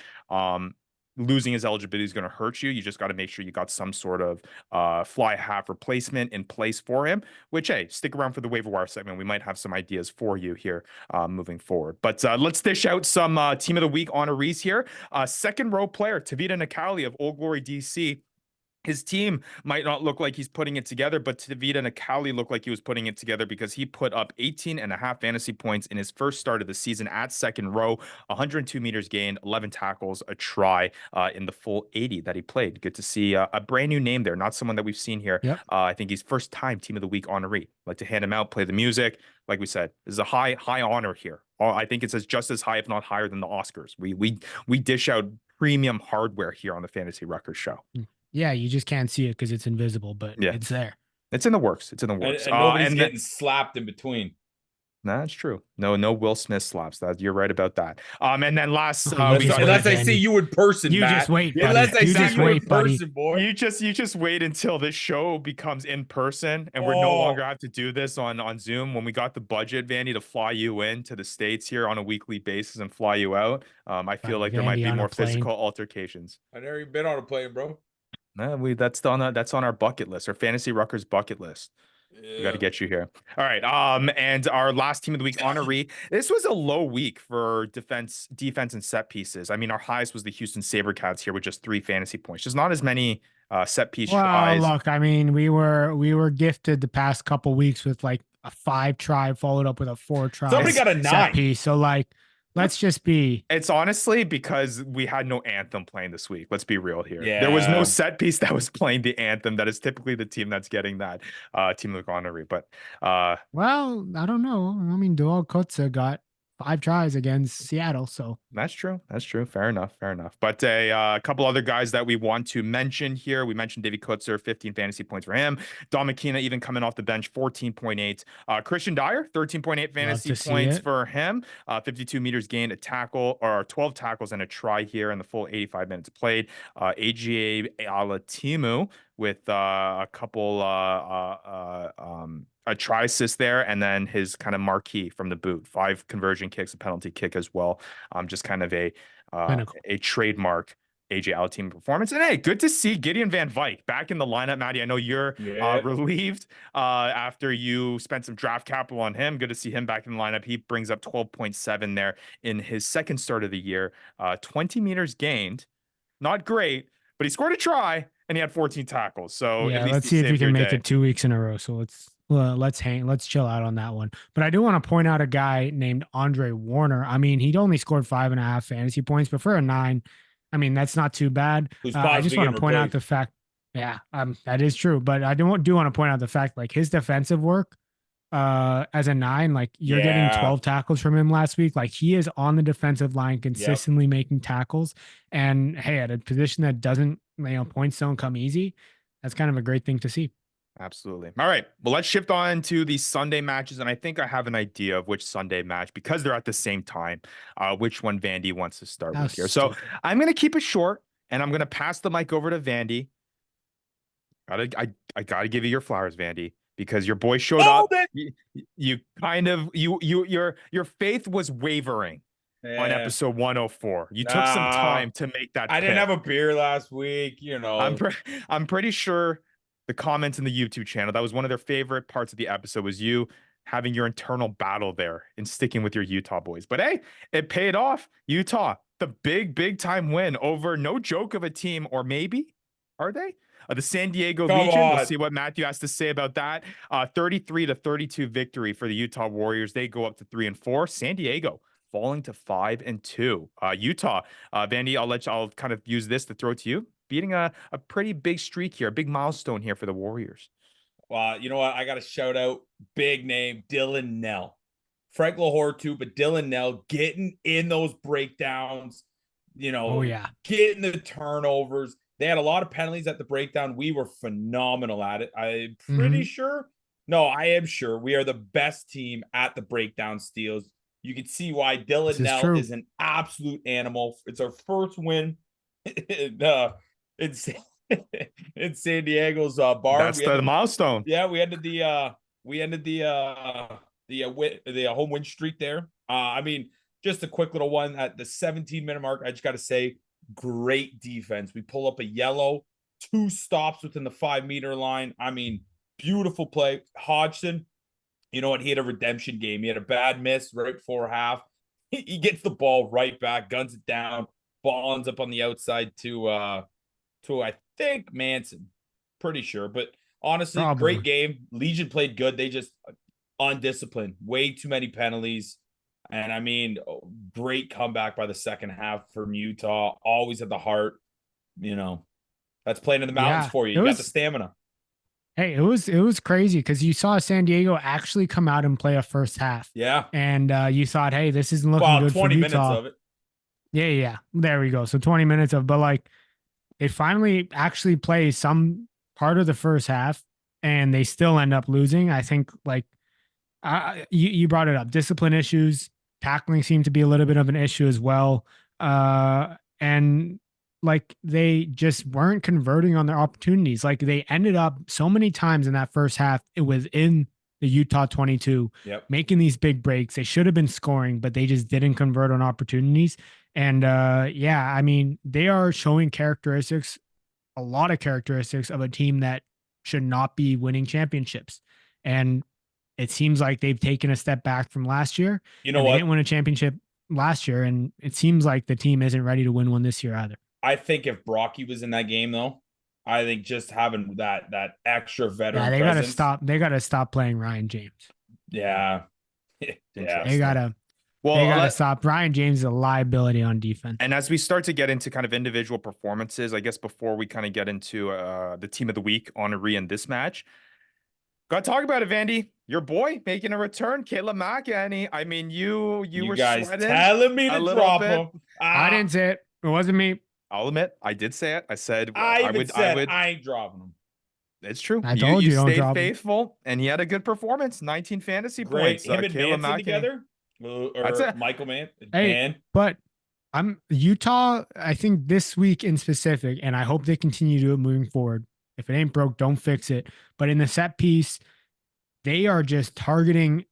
losing his eligibility is going to hurt you. You just got to make sure you got some sort of fly half replacement in place for him, which, hey, stick around for the waiver wire segment. We might have some ideas for you here moving forward. But let's dish out some team of the week honorees here. Second row player, Tavita Nakali of Old Glory DC. His team might not look like he's putting it together, but Tavita Nakali looked like he was putting it together because he put up 18.5 fantasy points in his first start of the season at second row, 102 meters gained, 11 tackles, a try in the full 80 that he played. Good to see a brand new name there, not someone that we've seen here. I think he's first time team of the week honoree. Like to hand him out, play the music. Like we said, this is a high honor here. I think it's just as high, if not higher, than the Oscars. We dish out premium hardware here on the Fantasy Ruckers show. Yeah, you just can't see it because it's invisible, but it's there. It's in the works. It's in the works. And nobody's getting slapped in between. That's true. No Will Smith slaps. That you're right about that. And then last, unless I see you in person, you Matt. just wait. Buddy. Unless I you see just you wait, in buddy. person, boy. You just wait until this show becomes in person, and we're no longer have to do this on Zoom. When we got the budget, Vandy, to fly you in to the States here on a weekly basis and fly you out, I feel like there might be more physical altercations. I've never been on a plane, bro. That's on our bucket list, our Fantasy Ruckers bucket list. We got to get you here. All right. And our last team of the week honoree. This was a low week for defense and set pieces. I mean, our highest was the Houston SaberCats here with just 3 fantasy points. Just not as many set piece tries. Look, I mean, we were gifted the past couple weeks with like a 5 try followed up with a 4 try. Somebody got a 9 set piece. So like, let's just be. It's honestly because we had no Anthem playing this week. Let's be real here. Yeah. There was no set piece that was playing the Anthem. That is typically the team that's getting that team of honoree. But well, I don't know. I mean, Doal Kutza got 5 tries against Seattle. So that's true. Fair enough. But a couple other guys that we want to mention here. We mentioned Davey Kutzer, 15 fantasy points for him. Don McKenna, even coming off the bench, 14.8. Christian Dyer, 13.8 fantasy points for him. 52 meters gained, a tackle, or 12 tackles and a try here in the full 85 minutes played. AGA Alatimu with a couple a try assist there, and then his kind of marquee from the boot, 5 conversion kicks, a penalty kick as well. Just kind of a Clinical. trademark AJ Out team performance. And hey, good to see Gideon Van Vyk back in the lineup, Maddie. I know you're Yeah. relieved after you spent some draft capital on him. Good to see him back in the lineup. He brings up 12.7 there in his second start of the year. 20 meters gained. Not great, but he scored a try and he had 14 tackles. So Yeah, at least let's he see if you saved can your make day. it 2 weeks in a row. So let's chill out on that one. But I do want to point out a guy named Andre Warner. I mean, he'd only scored 5.5 fantasy points, but for a 9, I mean, that's not too bad. Who's I just want getting to point out replaced. the fact, that is true. But I do want to point out the fact, like his defensive work, as a 9, like you're getting 12 tackles from him last week. Like he is on the defensive line consistently making tackles. And hey, at a position that doesn't, points don't come easy, that's kind of a great thing to see. Absolutely. All right. Well, let's shift on to the Sunday matches. And I think I have an idea of which Sunday match, because they're at the same time, which one Vandy wants to start with here. So I'm going to keep it short and I'm going to pass the mic over to Vandy. I gotta give you your flowers, Vandy, because your boy showed up. You kind of, your faith was wavering on episode 104. You took some time to make that. I didn't have a beer last week, I'm pretty sure the comments in the YouTube channel, that was one of their favorite parts of the episode, was you having your internal battle there and sticking with your Utah boys. But hey, it paid off. Utah, the big time win over no joke of a team, or maybe are they? The San Diego Legion. We'll see what Matthew has to say about that. 33-32 victory for the Utah Warriors. They go up to 3-4. San Diego falling to 5-2. Utah, Vandy, I'll kind of use this to throw to you. Beating a pretty big streak here, a big milestone here for the Warriors. Well, you know what? I got to shout out big name Dylan Nell. Frank Lahore too, but Dylan Nell getting in those breakdowns, getting the turnovers. They had a lot of penalties at the breakdown. We were phenomenal at it. I'm pretty sure. No, I am sure we are the best team at the breakdown steals. You can see why Dylan Nell is an absolute animal. It's our first win in San Diego's bar. That's the milestone. Yeah, we ended the home win streak there. I mean, just a quick little one at the 17-minute mark. I just got to say, great defense. We pull up a yellow, 2 stops within the 5-meter line. I mean, beautiful play. Hodgson, you know what? He had a redemption game. He had a bad miss right before half. He gets the ball right back, guns it down, ball ends up on the outside to I think Manson. Pretty sure. But honestly, great game. Legion played good. They just undisciplined. Way too many penalties. And I mean, great comeback by the second half from Utah. Always at the heart. That's playing in the mountains for you. You got the stamina. Hey, it was crazy because you saw San Diego actually come out and play a first half. Yeah. And you thought, hey, this isn't looking good for Utah. 20 minutes of it. Yeah. There we go. So 20 minutes of, but like, it finally actually plays some part of the first half and they still end up losing. I think like you brought it up. Discipline issues, tackling seemed to be a little bit of an issue as well. And like they just weren't converting on their opportunities. Like they ended up so many times in that first half within the Utah 22, making these big breaks. They should have been scoring, but they just didn't convert on opportunities. And I mean, they are showing a lot of characteristics of a team that should not be winning championships. And it seems like they've taken a step back from last year. You know what? They didn't win a championship last year, and it seems like the team isn't ready to win one this year either. I think if Brocky was in that game, though, I think just having that extra veteran they presence. They gotta stop playing Ryan James. Yeah. They gotta stop. Ryan James is a liability on defense. And as we start to get into kind of individual performances, I guess before we kind of get into the team of the week honoree in this match, gotta talk about it, Vandy. Your boy making a return, Caleb McEnany. I mean, you were guys sweating telling me to drop him. I didn't say it. It wasn't me. I'll admit, I did say it. I said I ain't dropping him. It's true. I told you stayed faithful, and he had a good performance. 19 fantasy points. Him and Caleb Manson together, or Michael Man. But I'm Utah. I think this week in specific, and I hope they continue to do it moving forward. If it ain't broke, don't fix it. But in the set piece, they are just targeting.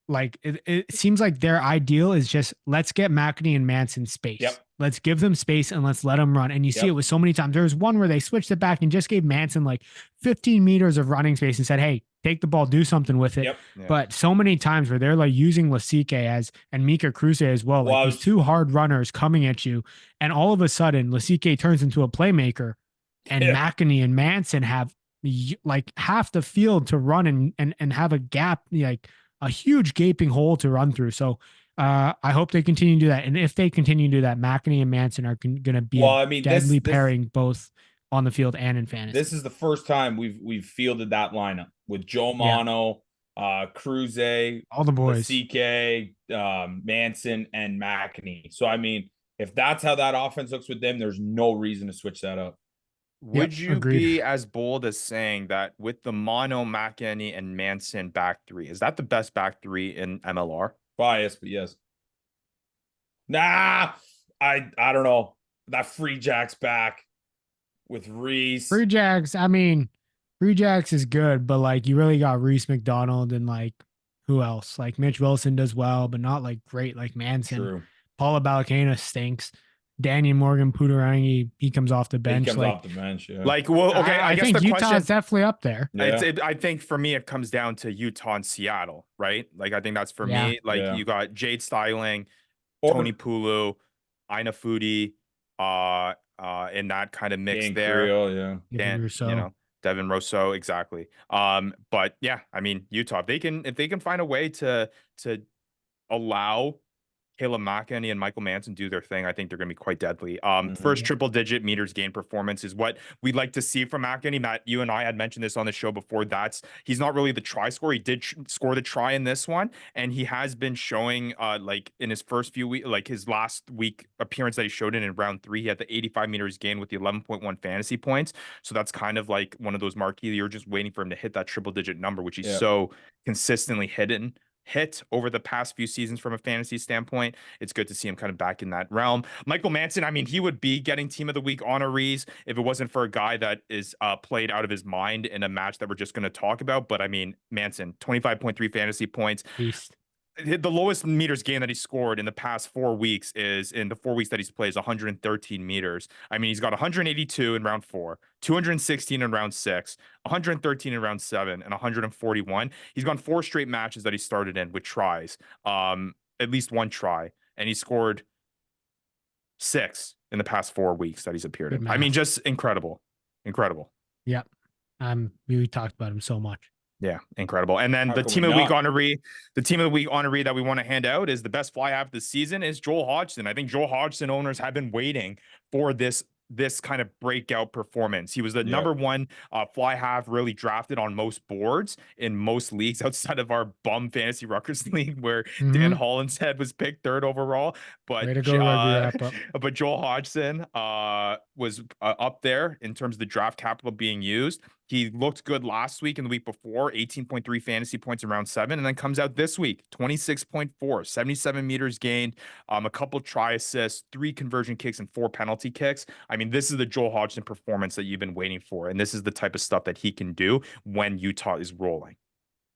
Like it seems like their ideal is just let's get McEnany and Manson space. Yep. Let's give them space and let's let them run. And you see it with so many times. There was one where they switched it back and just gave Manson like 15 meters of running space and said, "Hey, take the ball, do something with it." Yep. Yeah. But so many times where they're like using Lasike as and Mika Kruse as well, like these two hard runners coming at you, and all of a sudden Lasike turns into a playmaker, and McEnany and Manson have like half the field to run and have a gap, like a huge gaping hole to run through. So I hope they continue to do that. And if they continue to do that, McEnany and Manson are going to be deadly pairing both on the field and in fantasy. This is the first time we've fielded that lineup with Joe Mono, Kruse, all the boys, CK, Manson, and McEnany. So I mean, if that's how that offense looks with them, there's no reason to switch that up. Would you be as bold as saying that with the Mono, McEnany, and Manson back three, is that the best back three in MLR? Bias, but yes. Nah, I don't know. That Free Jack's back with Reese. Free Jacks, I mean, Free Jacks is good, but like you really got Reese McDonald and like who else? Like Mitch Wilson does well, but not like great like Manson. True. Paula Balakana stinks. Daniel Morgan Puturangi, he comes off the bench. He comes off the bench, yeah. Like, well, okay, I guess think the Utah's question, definitely up there. Yeah. I think for me, it comes down to Utah and Seattle, right? Like, I think that's for me. Like, you got Jade Styling, Tony Pulu, Ina Foodie, in that kind of mix Dan there. Creel, Devin Devin Rousseau, exactly. But yeah, I mean, Utah, if they can find a way to allow Caleb McEnany and Michael Manson do their thing, I think they're going to be quite deadly. First triple-digit meters gain performance is what we'd like to see from McEnany. Matt, you and I had mentioned this on the show before. He's not really the try scorer. He did score the try in this one, and he has been showing, like in his first few weeks, like his last week appearance that he showed in round 3, he had the 85 meters gain with the 11.1 fantasy points. So that's kind of like one of those marquee. You're just waiting for him to hit that triple-digit number, which he's so consistently hit over the past few seasons from a fantasy standpoint. It's good to see him kind of back in that realm. Michael Manson, I mean, he would be getting team of the week honorees if it wasn't for a guy that is played out of his mind in a match that we're just going to talk about. But I mean, Manson, 25.3 fantasy points. Beast. The lowest meters gain that he scored in the past 4 weeks is in the 4 weeks that he's played is 113 meters. I mean, he's got 182 in round 4, 216 in round 6, 113 in round 7, and 141. He's gone 4 straight matches that he started in with tries, at least one try, and he scored 6 in the past 4 weeks that he's appeared in. I mean, just incredible. Yep. We talked about him so much. Yeah, incredible. And then the team of the week honoree that we want to hand out is the best fly half this season is Joel Hodgson. I think Joel Hodgson owners have been waiting for this kind of breakout performance. He was the number 1 fly half really drafted on most boards in most leagues outside of our bum fantasy Ruckers league where Dan Hollinshead was picked 3rd overall. But but Joel Hodgson was up there in terms of the draft capital being used. He looked good last week and the week before, 18.3 fantasy points in round 7, and then comes out this week, 26.4, 77 meters gained, a couple try assists, 3 conversion kicks, and 4 penalty kicks. I mean, this is the Joel Hodgson performance that you've been waiting for, and this is the type of stuff that he can do when Utah is rolling.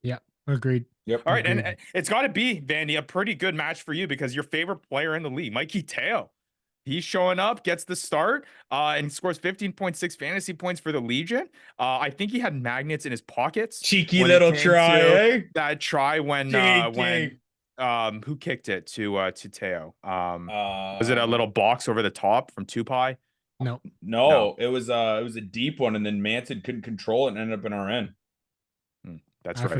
Yeah, agreed. Yep. All right, and it's got to be, Vandy, a pretty good match for you because your favorite player in the league, Mikey Teo. He's showing up, gets the start, and scores 15.6 fantasy points for the Legion. I think he had magnets in his pockets. Cheeky little try, eh? That try when who kicked it to Teo? Was it a little box over the top from Tupai? No, it was a deep one, and then Manson couldn't control it and ended up in our end. That's I right.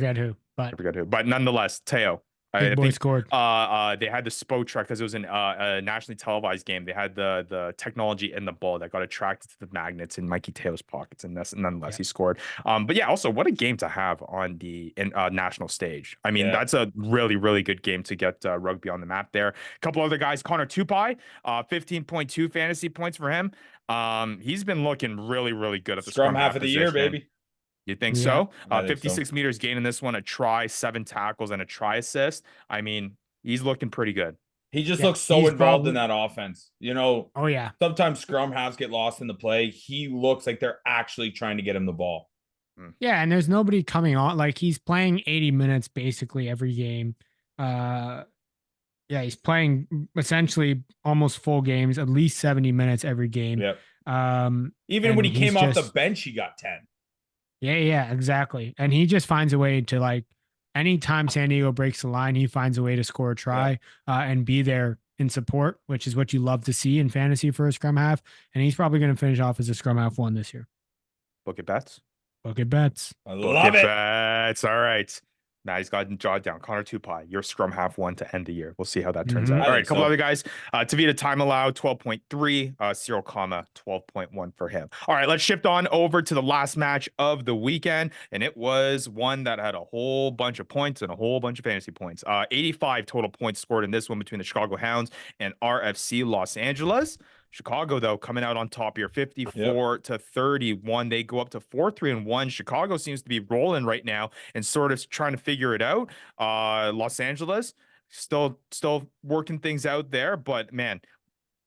I forget who, but nonetheless, Teo. I think scored. They had the SPO truck because it was a nationally televised game. They had the technology in the ball that got attracted to the magnets in Mikey Teo's pockets, and nonetheless he scored. But yeah, also what a game to have on the national stage. I mean, that's a really, really good game to get rugby on the map there. A couple other guys, Connor Tupai, 15.2 fantasy points for him. He's been looking really, really good at the scrum half of the year, baby. You think so? 56 meters gain in this one, a try, 7 tackles, and a try assist. I mean, he's looking pretty good. He just Yeah, looks so he's involved in probably. that offense. You know, Oh yeah, sometimes scrum halves get lost in the play. He looks like they're actually trying to get him the ball. yeah, and there's nobody coming on. Like he's playing 80 minutes basically every game. Uh, yeah, he's playing essentially almost full games, at least 70 minutes every game. Yep. Even when And he he's came off the just bench, he got 10. yeah, exactly. And he just finds a way to like anytime San Diego breaks the line, he finds a way to score a try and be there in support, which is what you love to see in fantasy for a scrum half. And he's probably going to finish off as a scrum half one this year. Book it bets. Bucket bets. I Book love it it. bets. All right. Now he's got jotted down. Connor Tupai, your scrum half one to end the year. We'll see how that turns Mhm. out. I All right, think a couple so. other guys. Tavita time allowed 12.3. Cyril Kama 12.1 for him. All right, let's shift on over to the last match of the weekend, and it was one that had a whole bunch of points and a whole bunch of fantasy points. 85 total points scored in this one between the Chicago Hounds and RFC Los Angeles. Chicago, though, coming out on top here, 54 to 31. They go up to 4-3-1. Chicago seems to be rolling right now and sort of trying to figure it out. Los Angeles still working things out there, but man,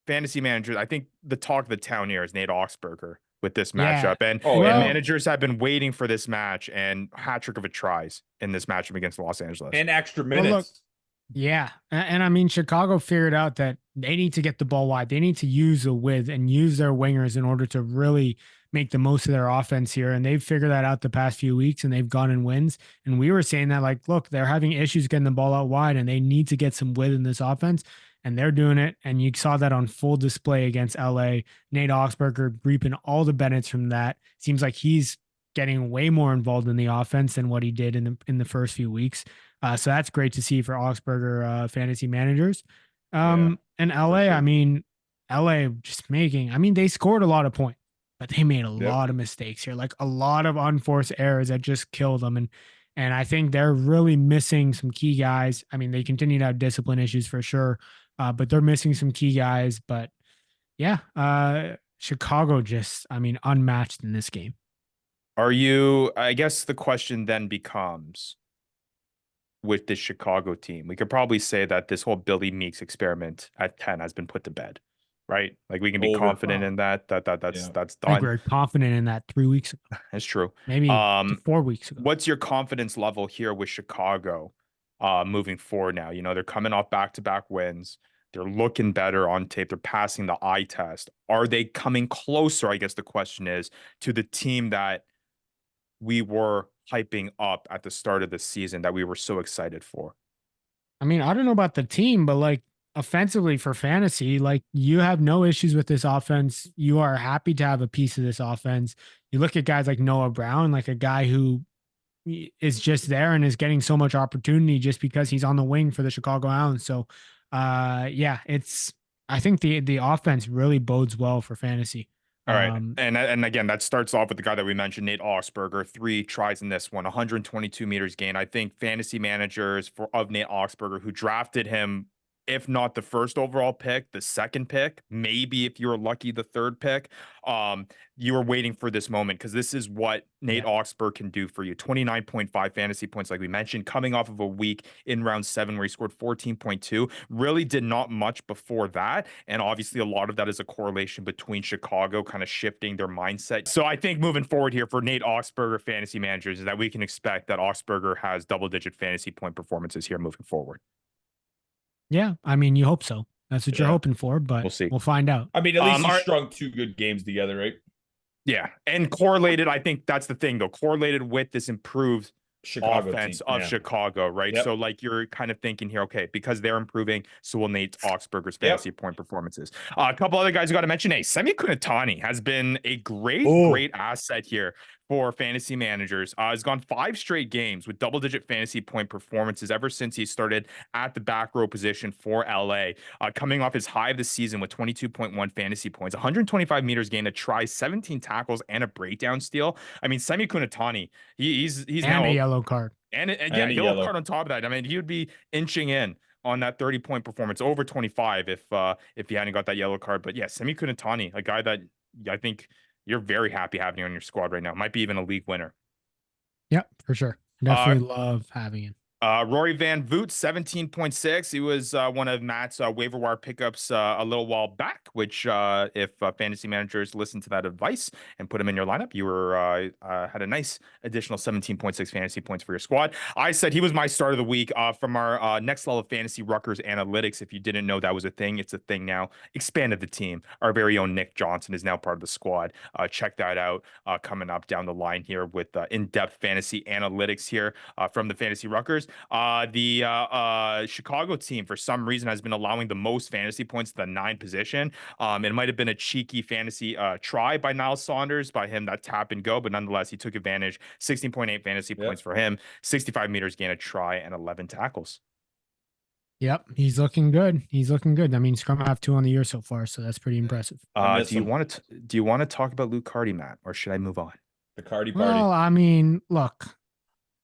fantasy managers, I think the talk of the town here is Nate Oxberger with this Yeah. matchup. And, Oh, and yeah. managers have been waiting for this match and hat trick of a tries in this matchup against Los Angeles. And extra Well, minutes. look, yeah. And I mean, Chicago figured out that they need to get the ball wide. They need to use the width and use their wingers in order to really make the most of their offense here. And they've figured that out the past few weeks and they've gone and wins. And we were saying that, like, look, they're having issues getting the ball out wide and they need to get some width in this offense. And they're doing it. And you saw that on full display against LA. Nate Oxberger reaping all the benefits from that. Seems like he's getting way more involved in the offense than what he did in the first few weeks. So that's great to see for Augsburger fantasy managers. And LA, sure. I mean, LA just making, I mean, they scored a lot of points, but they made a lot of mistakes here, like a lot of unforced errors that just killed them. And I think they're really missing some key guys. I mean, they continue to have discipline issues for sure, but they're missing some key guys. But yeah, Chicago just, I mean, unmatched in this game. I guess the question then becomes, with this Chicago team, we could probably say that this whole Billy Meeks experiment at 10 has been put to bed, right? Like we can be confident in that's I think done. we were confident in that 3 weeks ago, It's true. maybe 4 weeks ago. What's your confidence level here with Chicago moving forward now? You know, they're coming off back-to-back wins. They're looking better on tape. They're passing the eye test. Are they coming closer, I guess the question is, to the team that we were hyping up at the start of the season that we were so excited for? I mean, I don't know about the team, but like offensively for fantasy, like you have no issues with this offense. You are happy to have a piece of this offense. You look at guys like Noah Brown, like a guy who is just there and is getting so much opportunity just because he's on the wing for the Chicago Hounds. So, yeah, I think the offense really bodes well for fantasy. All right. And again, that starts off with the guy that we mentioned, Nate Oxberger, 3 tries in this one, 122 meters gain. I think fantasy managers of Nate Oxberger who drafted him, if not the first overall pick, the second pick, maybe if you were lucky, the third pick, you were waiting for this moment because this is what Nate Oxberger can do for you. 29.5 fantasy points, like we mentioned, coming off of a week in round 7 where he scored 14.2. Really did not much before that. And obviously, a lot of that is a correlation between Chicago kind of shifting their mindset. So I think moving forward here for Nate Oxberger fantasy managers is that we can expect that Oxberger has double-digit fantasy point performances here moving forward. Yeah, I mean, you hope so. That's what you're hoping for, but we'll see. We'll find out. I mean, at least he strung 2 good games together, right? Yeah, and correlated. I think that's the thing, though. Correlated with this improved offense team. of Chicago, right? So, like, you're kind of thinking here, okay, because they're improving, so will Nate Oxberger's fantasy point performances. A couple other guys you got to mention. Hey, Semi Kunatani has been a great asset here for fantasy managers. He's gone 5 straight games with double-digit fantasy point performances ever since he started at the back row position for LA. Coming off his high of the season with 22.1 fantasy points, 125 meters gained, a try, 17 tackles, and a breakdown steal. I mean, Semi Kunatani, he's and now a yellow card. And a yellow card on top of that. I mean, he would be inching in on that 30-point performance, over 25 if he hadn't got that yellow card. But yeah, Semi Kunatani, a guy that I think you're very happy having on your squad right now. Might be even a league winner. Yep, for sure. Definitely love having it. Rory Van Voot, 17.6. He was one of Matt's waiver wire pickups a little while back, which if fantasy managers listen to that advice and put him in your lineup, you were had a nice additional 17.6 fantasy points for your squad. I said he was my start of the week from our next level fantasy Ruckers analytics. If you didn't know that was a thing, it's a thing now. Expanded the team. Our very own Nick Johnson is now part of the squad. Check that out coming up down the line here with in-depth fantasy analytics here from the Fantasy Ruckers. The Chicago team, for some reason, has been allowing the most fantasy points to the 9 position. It might have been a cheeky fantasy try by Niles Saunders, by him that tap and go, but nonetheless, he took advantage. 16.8 fantasy points for him, 65 meters gain a try, and 11 tackles. Yep, he's looking good. He's looking good. I mean, Scrum have 2 on the year so far, so that's pretty impressive. Do you want to talk about Luke Carty, Matt, or should I move on? The Carty party. Well, I mean, look,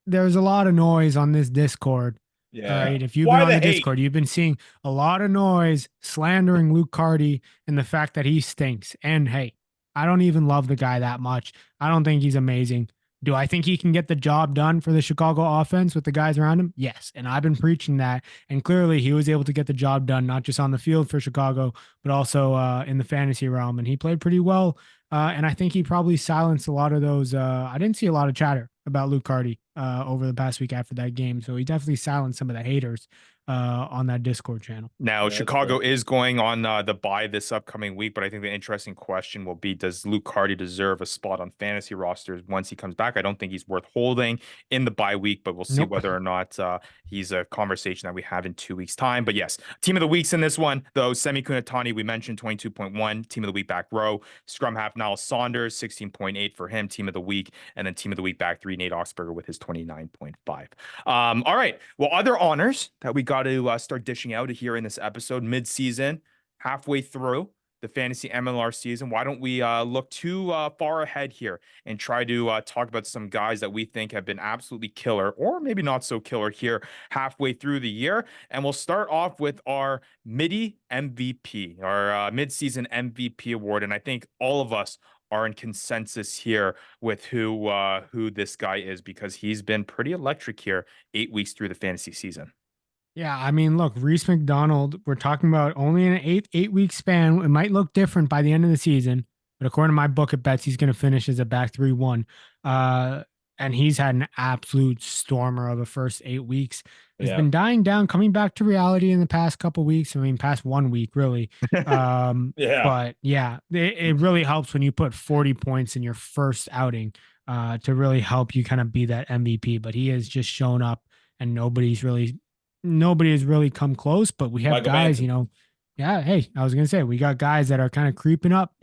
there's a lot of noise on this Discord. Yeah. Right. If you've been on the Discord, you've been seeing a lot of noise slandering Luke Carty and the fact that he stinks. And hey, I don't even love the guy that much. I don't think he's amazing. Do I think he can get the job done for the Chicago offense with the guys around him? Yes. And I've been preaching that. And clearly he was able to get the job done, not just on the field for Chicago, but also in the fantasy realm. And he played pretty well. And I think he probably silenced a lot of those. I didn't see a lot of chatter about Luke Carty over the past week after that game. So he definitely silenced some of the haters on that Discord channel. Now, Chicago is going on the bye this upcoming week, but I think the interesting question will be, does Luke Carty deserve a spot on fantasy rosters once he comes back? I don't think he's worth holding in the bye week, but we'll see whether or not he's a conversation that we have in 2 weeks' time. But yes, team of the weeks in this one, though, Semi Kunatani, we mentioned 22.1, team of the week back row, scrum half Niles Saunders, 16.8 for him, team of the week, and then team of the week back 3, Nate Oxberger with his 29.5. All right, well, other honors that we got to start dishing out here in this episode, mid-season, halfway through the fantasy MLR season. Why don't we look too far ahead here and try to talk about some guys that we think have been absolutely killer, or maybe not so killer here halfway through the year. And we'll start off with our Middy MVP, our mid-season MVP award. And I think all of us are in consensus here with who this guy is, because he's been pretty electric here 8 weeks through the fantasy season. Yeah, I mean, look, Reese McDonald, we're talking about only in an eight-week span. It might look different by the end of the season, but according to my book, it bets he's going to finish as a back 3-1. And he's had an absolute stormer of the first 8 weeks. He's been dying down, coming back to reality in the past couple weeks. I mean, past 1 week, really. But yeah, it really helps when you put 40 points in your first outing to really help you kind of be that MVP. But he has just shown up, and nobody has really come close. But we have Michael guys, Manson. Hey, I was going to say, we got guys that are kind of creeping up.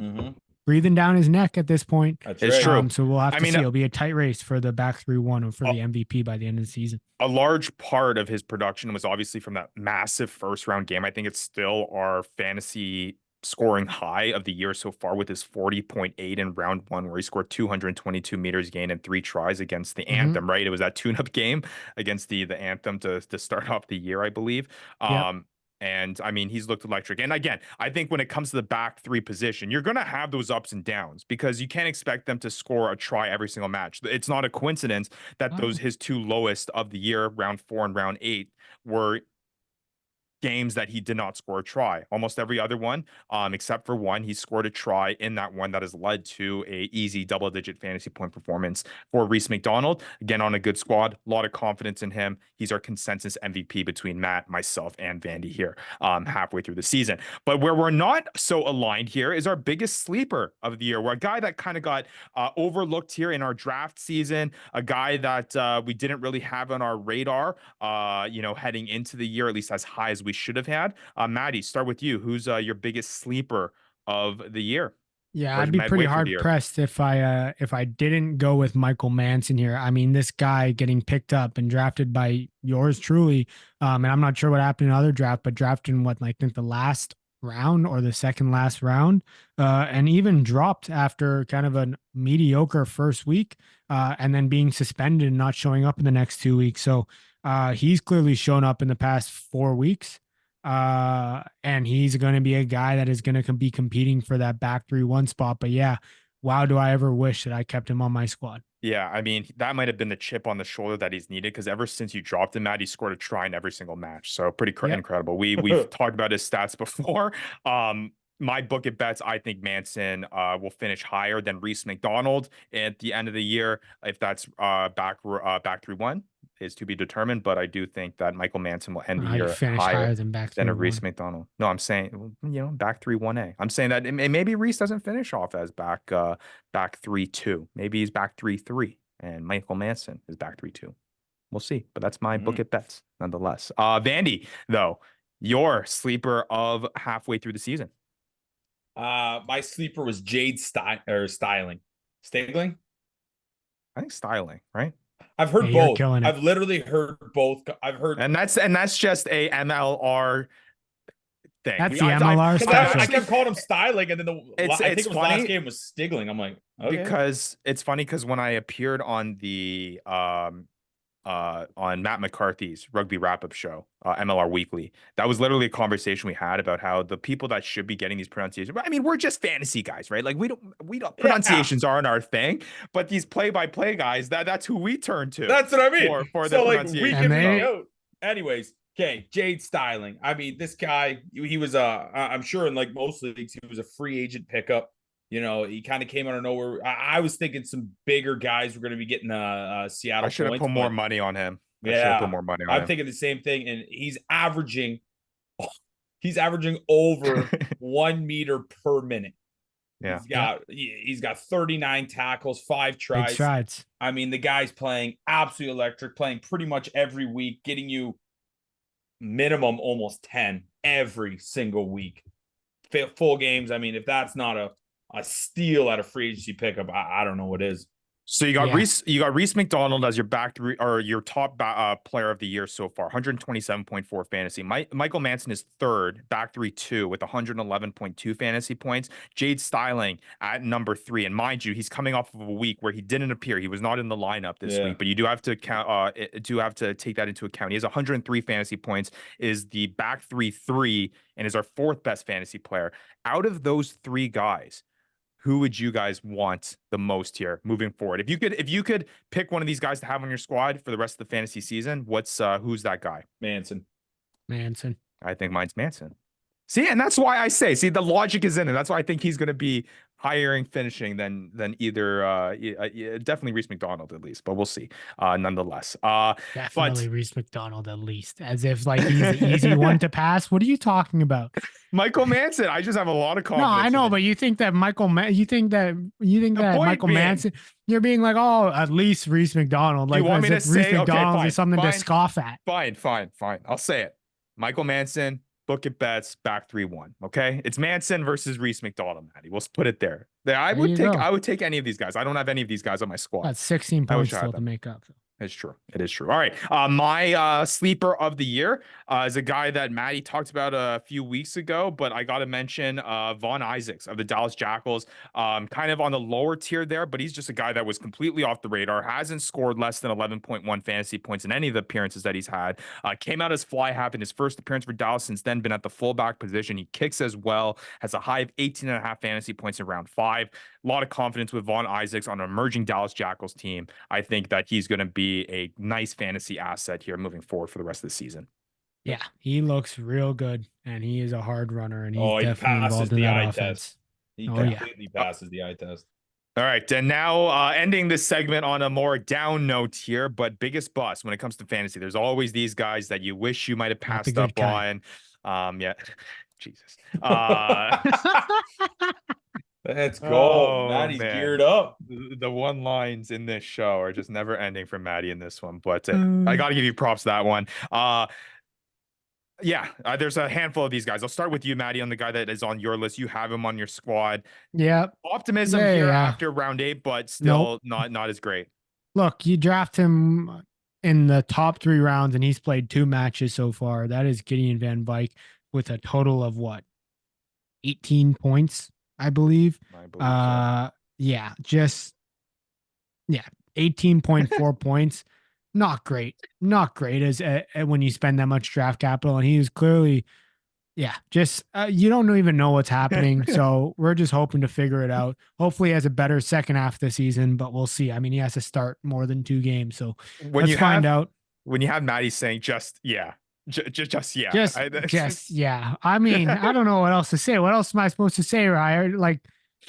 Breathing down his neck at this point. It's true. So we'll have to see. It'll be a tight race for the back 3-1 or for the MVP by the end of the season. A large part of his production was obviously from that massive first round game. I think it's still our fantasy scoring high of the year so far, with his 40.8 in round 1, where he scored 222 meters gain and 3 tries against the Anthem, right? It was that tune-up game against the Anthem to start off the year, I believe. And I mean, he's looked electric. And again, I think when it comes to the back 3 position, you're going to have those ups and downs, because you can't expect them to score a try every single match. It's not a coincidence that his 2 lowest of the year, round 4 and round 8, were games that he did not score a try. Almost every other one, except for one, he scored a try in that one that has led to a easy double-digit fantasy point performance for Reese McDonald. Again, on a good squad, a lot of confidence in him. He's our consensus MVP between Matt, myself, and Vandy here halfway through the season. But where we're not so aligned here is our biggest sleeper of the year. We're a guy that kind of got overlooked here in our draft season, a guy that we didn't really have on our radar, heading into the year, at least as high as we should have had. Maddie, start with you. Who's your biggest sleeper of the year? Yeah, I'd be pretty hard pressed if I didn't go with Michael Manson here. I mean, this guy getting picked up and drafted by yours truly, and I'm not sure what happened in other draft, but drafted in I think the last round or the second last round, and even dropped after kind of a mediocre first week, and then being suspended and not showing up in the next 2 weeks. So he's clearly shown up in the past 4 weeks. And he's going to be a guy that is going to be competing for that back 3-1 spot. But yeah, wow, do I ever wish that I kept him on my squad. Yeah, I mean, that might have been the chip on the shoulder that he's needed because ever since you dropped him, Matt, he scored a try in every single match. So pretty Yep. incredible. We've talked about his stats before. My book at bets, I think Manson will finish higher than Reese McDonald at the end of the year. If that's back 3-1 is to be determined, but I do think that Michael Manson will end the He year finished higher than back than a 3-1. Reese McDonald. No, I'm saying, back 3-1A. I'm saying that maybe Reese doesn't finish off as back 3-2. Maybe he's back 3-3, and Michael Manson is back 3-2. We'll see, but that's my book at bets nonetheless. Vandy, though, your sleeper of halfway through the season. My sleeper was Jade Styling. Stigling? I think Styling, right? I've heard You're both. killing it. I've literally heard both. I've heard, and that's just a MLR thing. That's the MLR special. I kept calling him Styling, and then I think it was funny last game was Stigling. I'm like, okay. Because it's funny because when I appeared on the on Matt McCarthy's rugby wrap-up show, MLR Weekly, that was literally a conversation we had about how the people that should be getting these pronunciations, I mean, we're just fantasy guys, right? Like we don't pronunciations aren't our thing, but these play-by-play guys, that's who we turn to. That's what I mean. For so the like pronunciation. Anyways, okay, Jade Styling. I mean, this guy, he was I'm sure in like most leagues, he was a free agent pickup. You know, he kind of came out of nowhere. I was thinking some bigger guys were going to be getting Seattle. I should have put more money on him. Yeah, put more money on I'm him. thinking the same thing, and he's averaging over 1 meter per minute. Yeah, he's got 39 tackles, 5 tries. Big strides. I mean, the guy's playing absolutely electric, playing pretty much every week, getting you minimum almost 10 every single week. Full games. I mean, if that's not a steal at a free agency pickup, I don't know what is. So you got Reese McDonald as your back three or your top player of the year so far, 127.4 fantasy. Michael Manson is third, back 3-2 with 111.2 fantasy points. Jade Styling at number 3, and mind you, he's coming off of a week where he didn't appear. He was not in the lineup this week, but you do have to take that into account. He has 103 fantasy points, is the back 3-3, and is our 4th best fantasy player. Out of those 3 guys, who would you guys want the most here moving forward? If you could pick one of these guys to have on your squad for the rest of the fantasy season, who's that guy? Manson. I think mine's Manson. See, and that's why I say, the logic is in it. That's why I think he's going to be higher in finishing than either definitely Reese McDonald at least, but we'll see. Nonetheless, definitely Reese McDonald at least, as if like he's an easy one to pass. What are you talking about? Michael Manson. I just have a lot of confidence. No, I know, but you think that Michael Manson, you're being like, oh, at least Reese McDonald. Like, you want me to say Reese McDonald is something to scoff at. Fine. I'll say it. Michael Manson. Book it bets back 3-1. Okay, it's Manson versus Reese McDonald, Maddie. We'll split it there. I would take any of these guys. I don't have any of these guys on my squad. That's 16 points still to make up. It's true. It is true. All right. My sleeper of the year is a guy that Maddie talked about a few weeks ago, but I got to mention Von Isaacs of the Dallas Jackals. Kind of on the lower tier there, but he's just a guy that was completely off the radar, hasn't scored less than 11.1 fantasy points in any of the appearances that he's had. Came out as fly half in his first appearance for Dallas, since then been at the fullback position. He kicks as well, has a high of 18.5 fantasy points in round 5. A lot of confidence with Von Isaacs on an emerging Dallas Jackals team. I think that he's going to be a nice fantasy asset here moving forward for the rest of the season. Yeah, he looks real good, and he is a hard runner, and he's definitely involved in that offense. He completely passes the eye test. All right, and now ending this segment on a more down note here, but biggest bust when it comes to fantasy. There's always these guys that you wish you might have passed up on. Yeah, Jesus. Let's go. Maddie's geared up. The one lines in this show are just never ending for Maddie in this one, but I got to give you props to that one. There's a handful of these guys. I'll start with you, Maddie, on the guy that is on your list. You have him on your squad. Yeah. Optimism here after round 8, but still not as great. Look, you draft him in the top 3 rounds, and he's played 2 matches so far. That is Gideon Van Vyk with a total of 18 points. I believe so. 18.4 points. Not great as when you spend that much draft capital. And he was clearly Yeah, just you don't even know what's happening, so we're just hoping to figure it out. Hopefully, he has a better second half of the season, but we'll see. I mean, he has to start more than 2 games, so When let's you find have out. Maddie saying just yeah, just yeah, Just yeah. I mean, I don't know what else to say. What else am I supposed to say, Ryan? Like,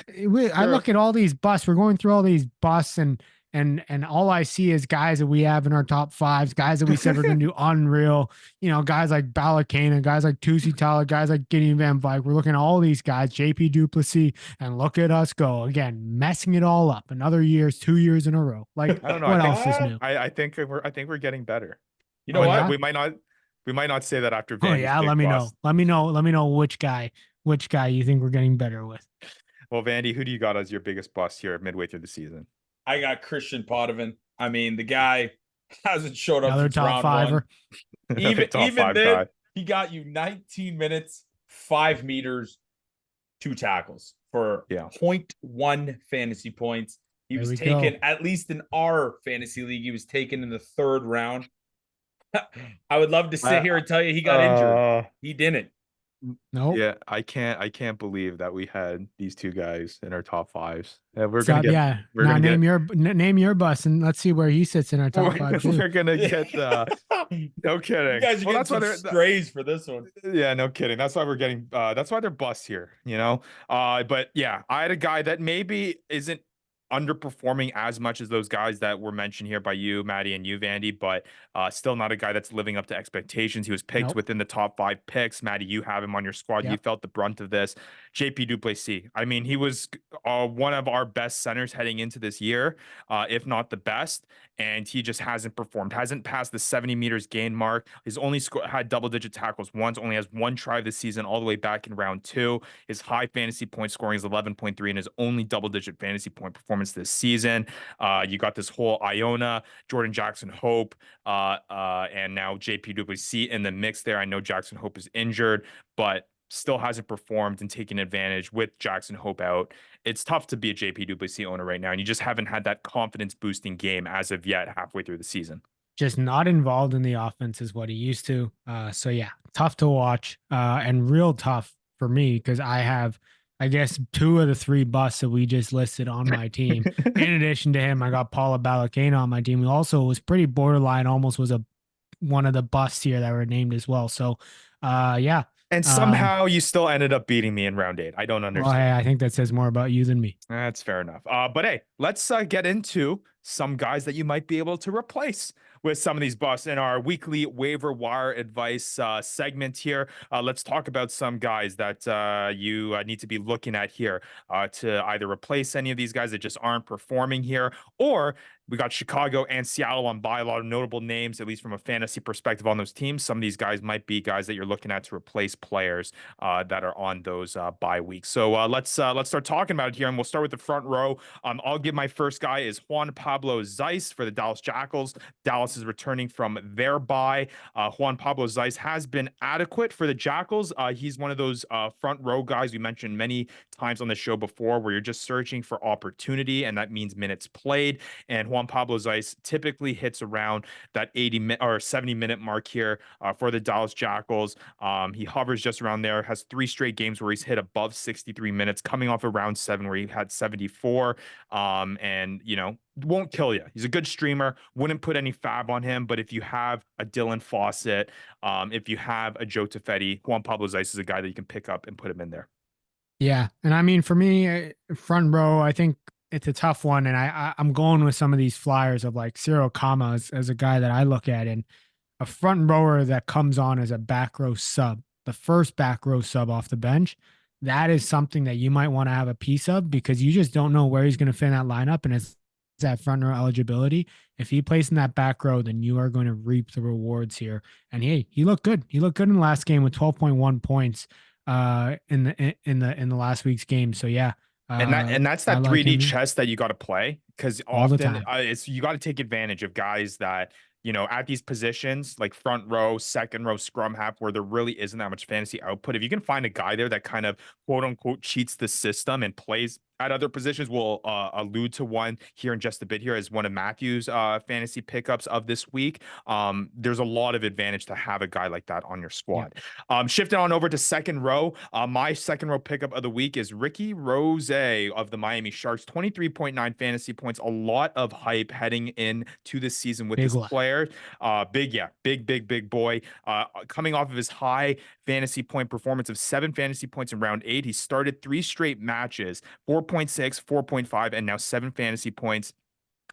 I Sure. look at all these busts. We're going through all these busts, and all I see is guys that we have in our top fives, guys that we said we're going to do unreal. You know, guys like Balakana, guys like Tusi Tyler, guys like Gideon Van Vyk. We're looking at all these guys, JP Duplessis, and look at us go again, messing it all up. Another year's 2 years in a row. Like, I don't know. what else is new? I think we're getting better. You know Oh But what? yeah. we might not say that after Oh Vandy's yeah. big Let me know. bust. Let me know which guy you think we're getting better with. Well, Vandy, who do you got as your biggest bust here midway through the season? I got Christian Potvin. I mean, the guy hasn't showed up Another since top round one. fiver. Another top Even five then, guy. he got you 19 minutes, 5 meters, 2 tackles for Yeah. 0.1 fantasy points. He There was we taken, go. at least in our fantasy league, he was taken in the 3rd round. I would love to sit here and tell you he got injured. He didn't. Nope. Yeah, I can't believe that we had these two guys in our top fives. Yeah, we're So gonna get yeah. we're Now gonna get name your bus and let's see where he sits in our top five too. we're gonna get You no kidding. guys are Well, getting that's why some they're strays for this one. yeah, no kidding. That's why we're getting that's why they're busts here, you know. But yeah, I had a guy that maybe isn't underperforming as much as those guys that were mentioned here by you, Maddie, and you, Vandy, but still not a guy that's living up to expectations. He was picked Nope. within the top 5 picks. Maddie, you have him on your squad. You Yep. felt the brunt of this. JP Duplessis. I mean, he was one of our best centers heading into this year, if not the best, and he just hasn't performed. Hasn't passed the 70 meters gain mark. He's only had double-digit tackles once. Only has 1 try this season, all the way back in round 2. His high fantasy point scoring is 11.3, and his only double-digit fantasy point performance this season. You got this whole Iona, Jordan Jackson Hope, and now JP Duplessis in the mix there. I know Jackson Hope is injured, but still hasn't performed and taken advantage with Jackson Hope out. It's tough to be a JP Duplessis owner right now, and you just haven't had that confidence boosting game as of yet halfway through the season. Just not involved in the offense is what he used to. So yeah, tough to watch and real tough for me because I have, I guess, 2 of the 3 busts that we just listed on my team. In addition to him, I got Paula Balakana on my team, who also was pretty borderline, almost was one of the busts here that were named as well. So yeah. And somehow you still ended up beating me in round 8. I don't Well, understand. hey, I think that says more about you than me. That's fair enough. But hey, let's get into some guys that you might be able to replace with some of these busts in our weekly waiver wire advice segment here. Let's talk about some guys that you need to be looking at here to either replace any of these guys that just aren't performing here, or we got Chicago and Seattle on bye. A lot of notable names, at least from a fantasy perspective, on those teams. Some of these guys might be guys that you're looking at to replace players that are on those bye weeks. So let's start talking about it here, and we'll start with the front row. I'll give my first guy is Juan Pablo Zeiss for the Dallas Jackals. Dallas is returning from their bye. Juan Pablo Zeiss has been adequate for the Jackals. He's one of those front row guys we mentioned many times on the show before, where you're just searching for opportunity, and that means minutes played. And Juan Pablo Zeiss typically hits around that 80 or 70-minute mark here for the Dallas Jackals. He hovers just around there, has 3 straight games where he's hit above 63 minutes, coming off of round 7 where he had 74. And, you know, won't kill you. He's a good streamer. Wouldn't put any fab on him, but if you have a Dylan Fawcett, if you have a Joe Tafetti, Juan Pablo Zeiss is a guy that you can pick up and put him in there. Yeah. And I mean, for me, front row, I think it's a tough one. And I'm going with some of these flyers of like Cyril Kama as a guy that I look at, and a front rower that comes on as a back row sub, the first back row sub off the bench. That is something that you might want to have a piece of because you just don't know where he's going to fit in that lineup. And it's that front row eligibility. If he plays in that back row, then you are going to reap the rewards here. And hey, he looked good. He looked good in the last game with 12.1 points in the last week's game. So yeah. And that's that 3D chess that you got to play, because often it's you got to take advantage of guys that, you know, at these positions like front row, second row, scrum half, where there really isn't that much fantasy output. If you can find a guy there that kind of quote unquote cheats the system and plays at other positions. We'll allude to one here in just a bit here as one of Matthew's fantasy pickups of this week. There's a lot of advantage to have a guy like that on your squad. Shifting on over to second row, my second row pickup of the week is Ricky Rose of the Miami Sharks, 23.9 fantasy points. A lot of hype heading into this season with this player. Big boy. Coming off of his high fantasy point performance of 7 fantasy points in round 8, he started 3 straight matches, 4.6, 4.5, and now 7 fantasy points.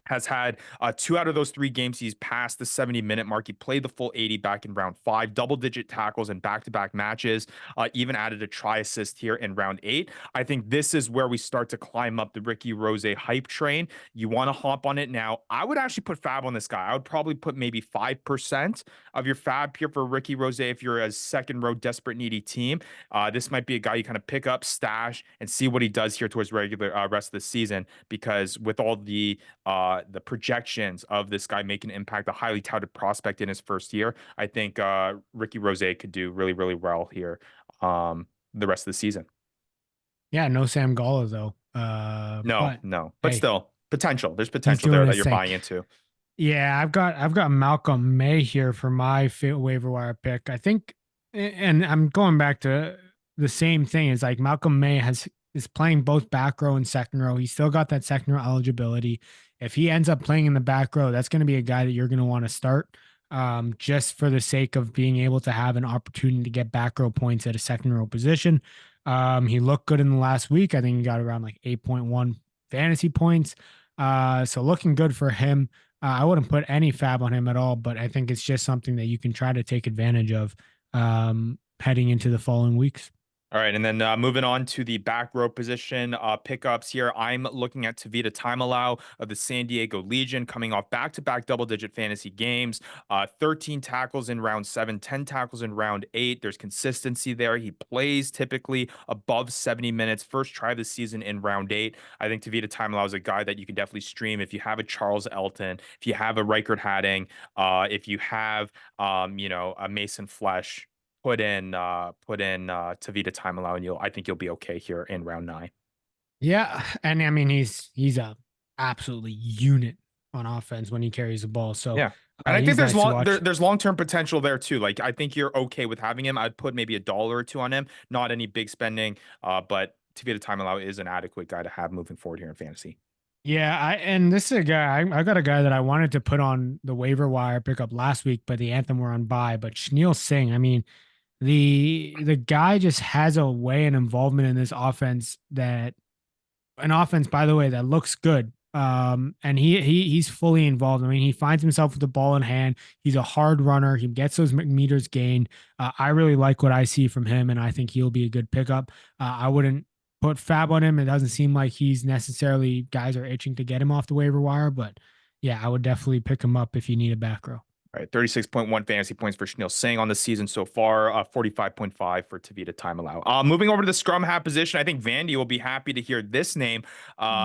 Has had 2 out of those 3 games he's passed the 70-minute mark. He played the full 80 back in round 5, double-digit tackles in back-to-back matches, even added a try assist here in round 8. I think this is where we start to climb up the Ricky Rose hype train. You want to hop on it now. I would actually put fab on this guy. I would probably put maybe 5% of your fab here for Ricky Rose if you're a second row desperate needy team. This might be a guy you kind of pick up, stash, and see what he does here towards regular rest of the season, because with all the projections of this guy making an impact, a highly touted prospect in his first year, I think Ricky Rose could do really, really well here the rest of the season. Yeah, no Sam Gala though. But still potential. There's potential there that you're buying into. Yeah, I've got Malcolm May here for my waiver wire pick. I think, and I'm going back to the same thing. It's like Malcolm May is playing both back row and second row. He's still got that second row eligibility. If he ends up playing in the back row, that's going to be a guy that you're going to want to start, just for the sake of being able to have an opportunity to get back row points at a second row position. He looked good in the last week. I think he got around like 8.1 fantasy points. So looking good for him. I wouldn't put any fab on him at all, but I think it's just something that you can try to take advantage of heading into the following weeks. All right, and then moving on to the back row position pickups here, I'm looking at Tavita Taimalao of the San Diego Legion, coming off back-to-back double-digit fantasy games, 13 tackles in round 7, 10 tackles in round 8. There's consistency there. He plays typically above 70 minutes. First try of the season in round 8. I think Tavita Taimalao is a guy that you can definitely stream if you have a Charles Elton, if you have a Reichert Hadding, if you have a Mason Flesh. Put in Tavita Taimalao, and I think you'll be okay here in round 9. Yeah, and I mean he's a absolutely unit on offense when he carries the ball. So yeah, and I think there's long-term potential there too. Like I think you're okay with having him. I'd put maybe $1 or $2 on him, not any big spending. But Tavita Taimalao is an adequate guy to have moving forward here in fantasy. Yeah, and this is a guy I got a guy that I wanted to put on the waiver wire pickup last week, but the Anthem were on bye. But Shneel Singh, I mean, the guy just has a way and involvement in this offense by the way, that looks good. And he's fully involved. I mean, he finds himself with the ball in hand. He's a hard runner. He gets those meters gained. I really like what I see from him, and I think he'll be a good pickup. I wouldn't put fab on him. It doesn't seem like he's necessarily guys are itching to get him off the waiver wire, but yeah, I would definitely pick him up if you need a back row. All right, 36.1 fantasy points for Shneel Singh on the season so far, 45.5 for Tavita Taimalao. Moving over to the scrum half position, I think Vandy will be happy to hear this name.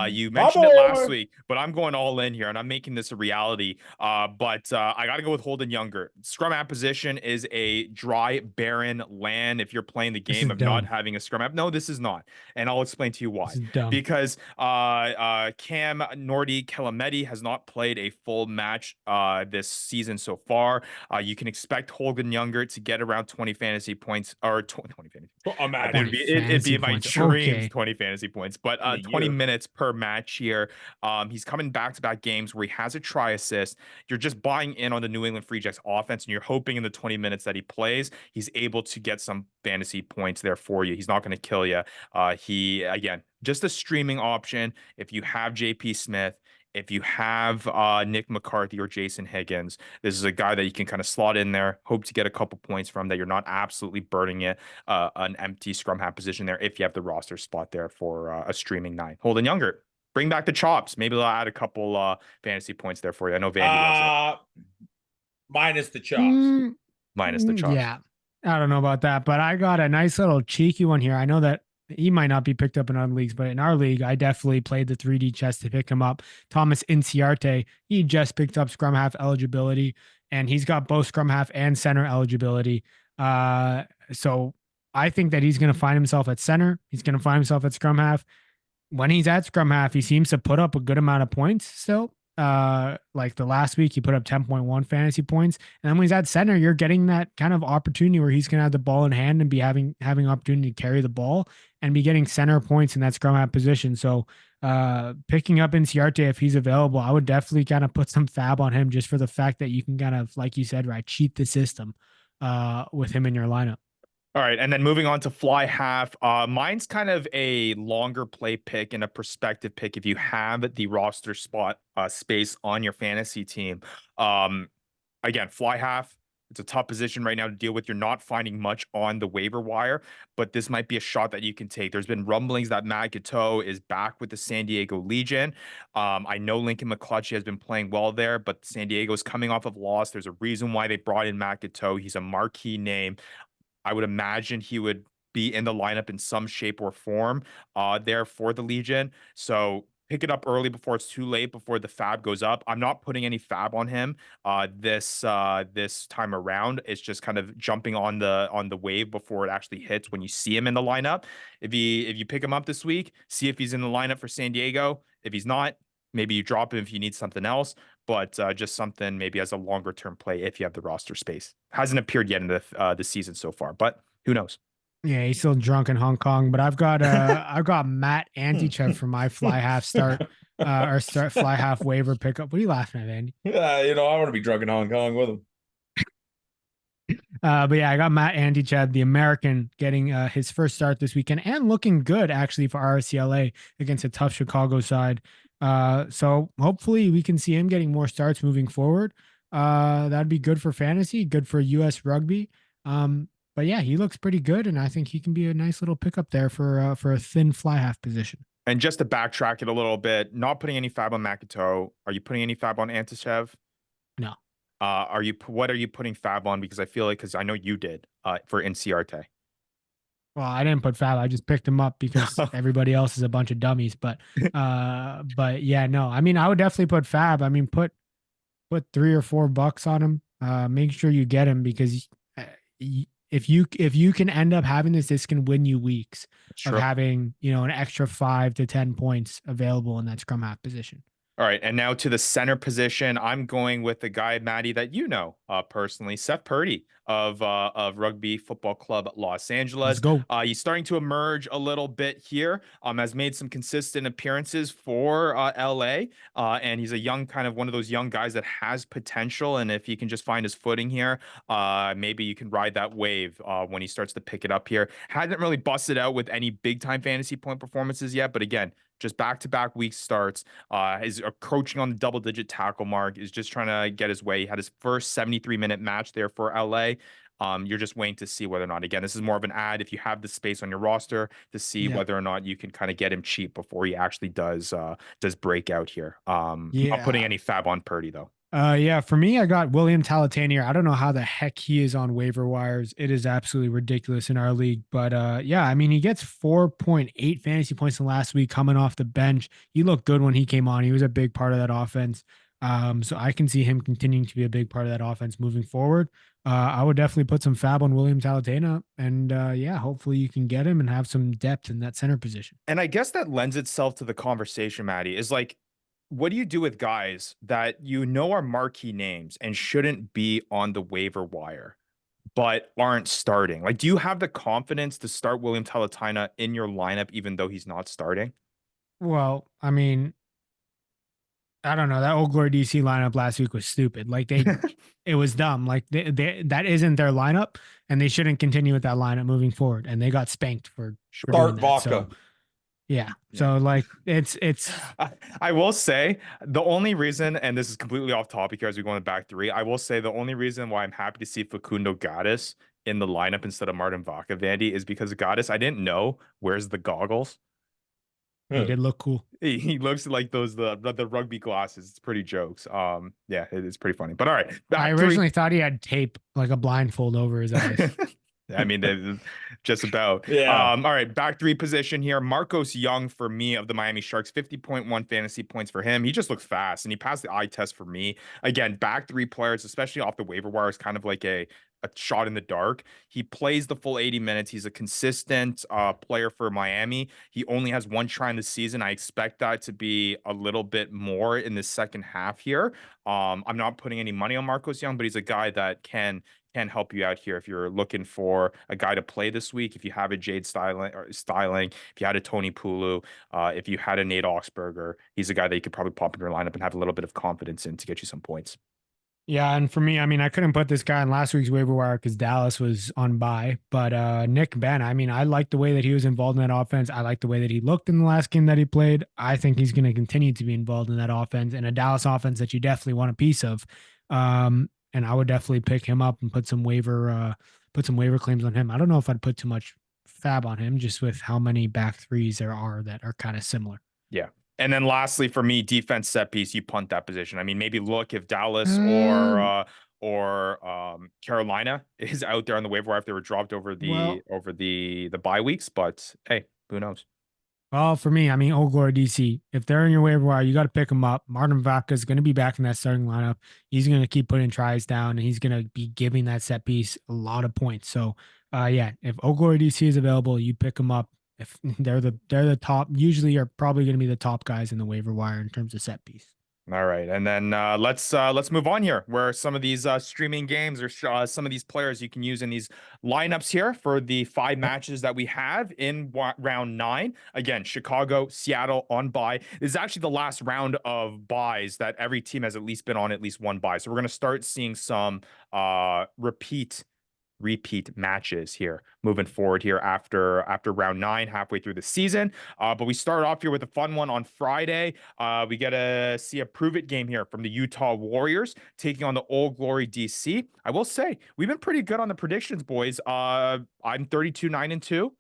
You mentioned it last week, but I'm going all in here, and I'm making this a reality. But I got to go with Holden Younger. Scrum half position is a dry, barren land if you're playing the game of not having a scrum half. No, this is not, and I'll explain to you why. Because Cam Nordy Kelamedi has not played a full match this season so far. You can expect Holden Younger to get around 20 fantasy points, or 20 fantasy. It'd be my dreams, 20 fantasy points, but 20 minutes per match here. He's coming back-to-back games where he has a try assist. You're just buying in on the New England Free Jacks offense, and you're hoping in the 20 minutes that he plays, he's able to get some fantasy points there for you. He's not going to kill you. He, again, just a streaming option. If you have JP Smith, if you have Nick McCarthy or Jason Higgins, this is a guy that you can kind of slot in there, hope to get a couple points from, that you're not absolutely burning it, an empty scrum half position there if you have the roster spot there for a streaming 9. Holden Younger, bring back the chops. Maybe they'll add a couple fantasy points there for you. I know Vandy wants it. Minus the chops. Minus the chops. Yeah, I don't know about that, but I got a nice little cheeky one here. I know that he might not be picked up in other leagues, but in our league, I definitely played the 3D chess to pick him up. Thomas Inciarte, he just picked up scrum half eligibility, and he's got both scrum half and center eligibility. So I think that he's going to find himself at center. He's going to find himself at scrum half. when he's at scrum half, he seems to put up a good amount of points still. Like the last week, he put up 10.1 fantasy points. And then when he's at center, you're getting that kind of opportunity where he's going to have the ball in hand and be having opportunity to carry the ball and be getting center points in that scrum half position. So picking up Inciarte if he's available, I would definitely kind of put some fab on him just for the fact that you can kind of, like you said, right, cheat the system with him in your lineup. All right, and then moving on to fly half. Mine's kind of a longer play pick and a perspective pick if you have the roster spot space on your fantasy team. Again, fly half. It's a tough position right now to deal with. You're not finding much on the waiver wire, but this might be a shot that you can take. There's been rumblings that Matt Gateau is back with the San Diego Legion. I know Lincoln McClutchy has been playing well there, but San Diego is coming off of loss. There's a reason why they brought in Matt Gateau. He's a marquee name. I would imagine he would be in the lineup in some shape or form there for the Legion. So pick it up early before it's too late, before the fab goes up. I'm not putting any fab on him this time around. It's just kind of jumping on the wave before it actually hits when you see him in the lineup. If you pick him up this week, see if he's in the lineup for San Diego. If he's not, maybe you drop him if you need something else, but just something maybe as a longer term play if you have the roster space. Hasn't appeared yet in the season so far, but who knows? Yeah, he's still drunk in Hong Kong, but I've got Matt Antichev for my fly half start or start fly half waiver pickup. What are you laughing at, Andy? Yeah, you know, I want to be drunk in Hong Kong with him. But yeah, I got Matt Antichev, the American, getting his first start this weekend and looking good actually for RCLA against a tough Chicago side. So hopefully we can see him getting more starts moving forward. That'd be good for fantasy, good for US rugby. But yeah, he looks pretty good, and I think he can be a nice little pickup there for a thin fly half position. And just to backtrack it a little bit, not putting any fab on Makato. Are you putting any fab on Antichev? No. What are you putting fab on? Because I feel like, because I know you did for Inciarte. Well, I didn't put fab. I just picked him up because everybody else is a bunch of dummies. But yeah, no. I mean, I would definitely put fab. I mean, put $3 or $4 on him. Make sure you get him because if you can end up having this can win you weeks of having, an extra 5 to 10 points available in that scrum half position. All right, and now to the center position, I'm going with the guy, Maddie, that you know personally, Seth Purdy of Rugby Football Club Los Angeles. Let's go. He's starting to emerge a little bit here. Has made some consistent appearances for LA, and he's a young kind of one of those young guys that has potential. And if he can just find his footing here, maybe you can ride that wave when he starts to pick it up here. Hasn't really busted out with any big time fantasy point performances yet, but again, just back-to-back week starts, is approaching on the double-digit tackle mark, is just trying to get his way. He had his first 73-minute match there for LA. You're just waiting to see whether or not, again, this is more of an ad if you have the space on your roster to see whether or not you can kind of get him cheap before he actually does break out here. Not putting any fab on Purdy, though. Yeah, for me, I got William Talatanier. I don't know how the heck he is on waiver wires. It is absolutely ridiculous in our league. But yeah, I mean, he gets 4.8 fantasy points in last week coming off the bench. He looked good when he came on. He was a big part of that offense. So I can see him continuing to be a big part of that offense moving forward. I would definitely put some fab on William Talatena. And yeah, hopefully you can get him and have some depth in that center position. And I guess that lends itself to the conversation, Maddie, is like, what do you do with guys that are marquee names and shouldn't be on the waiver wire, but aren't starting? Like, do you have the confidence to start William Talatena in your lineup, even though he's not starting? Well, I mean, I don't know. That Old Glory DC lineup last week was stupid. Like it was dumb. Like that isn't their lineup, and they shouldn't continue with that lineup moving forward. And they got spanked for Start doing that. vodka. So, yeah. So like it's I will say the only reason, and this is completely off topic here as we go in the back three, I will say the only reason why I'm happy to see Facundo Gaddis in the lineup instead of Martin Vaca, Vandy, is because Gaddis, I didn't know where's the goggles. He did look cool. He looks like those the rugby glasses. It's pretty jokes. Yeah, it is pretty funny. But all right, I originally thought he had tape, like a blindfold over his eyes. I mean, just about. Yeah. All right, back three position here. Marcos Young for me of the Miami Sharks, 50.1 fantasy points for him. He just looks fast, and he passed the eye test for me. Again, back three players, especially off the waiver wire, is kind of like a a shot in the dark. He plays the full 80 minutes. He's a consistent player for Miami. He only has one try in the season. I expect that to be a little bit more in the second half here. I'm not putting any money on Marcos Young, but he's a guy that can help you out here if you're looking for a guy to play this week. If you have a Jade Styling, if you had a Tony Pulu, if you had a Nate Oxberger, he's a guy that you could probably pop in your lineup and have a little bit of confidence in to get you some points. Yeah, and for me, I mean, I couldn't put this guy in last week's waiver wire because Dallas was on bye. But Nick Ben, I mean, I like the way that he was involved in that offense. I like the way that he looked in the last game that he played. I think he's going to continue to be involved in that offense, and a Dallas offense that you definitely want a piece of. And I would definitely pick him up and put some waiver claims on him. I don't know if I'd put too much fab on him, just with how many back threes there are that are kind of similar. Yeah. And then lastly, for me, defense set piece, you punt that position. I mean, maybe look if Dallas or Carolina is out there on the waiver wire if they were dropped over the bye weeks. But hey, who knows? Well, for me, I mean, Old Glory DC, if they're in your waiver wire, you got to pick them up. Martin Vaca is going to be back in that starting lineup. He's going to keep putting tries down, and he's going to be giving that set piece a lot of points. So, yeah, if Old Glory DC is available, you pick them up. If they're the top, usually are probably going to be the top guys in the waiver wire in terms of set piece. All right, and then let's move on here. Where some of these streaming games or some of these players you can use in these lineups here for the 5 matches that we have in round 9. Again, Chicago, Seattle on bye. This is actually the last round of buys that every team has at least been on at least one bye. So we're gonna start seeing some repeat matches here moving forward here after round 9, halfway through the season. But we start off here with a fun one on Friday. We get to see a prove it game here from the Utah Warriors taking on the Old Glory DC. I will say we've been pretty good on the predictions, boys. I'm 32-9-2.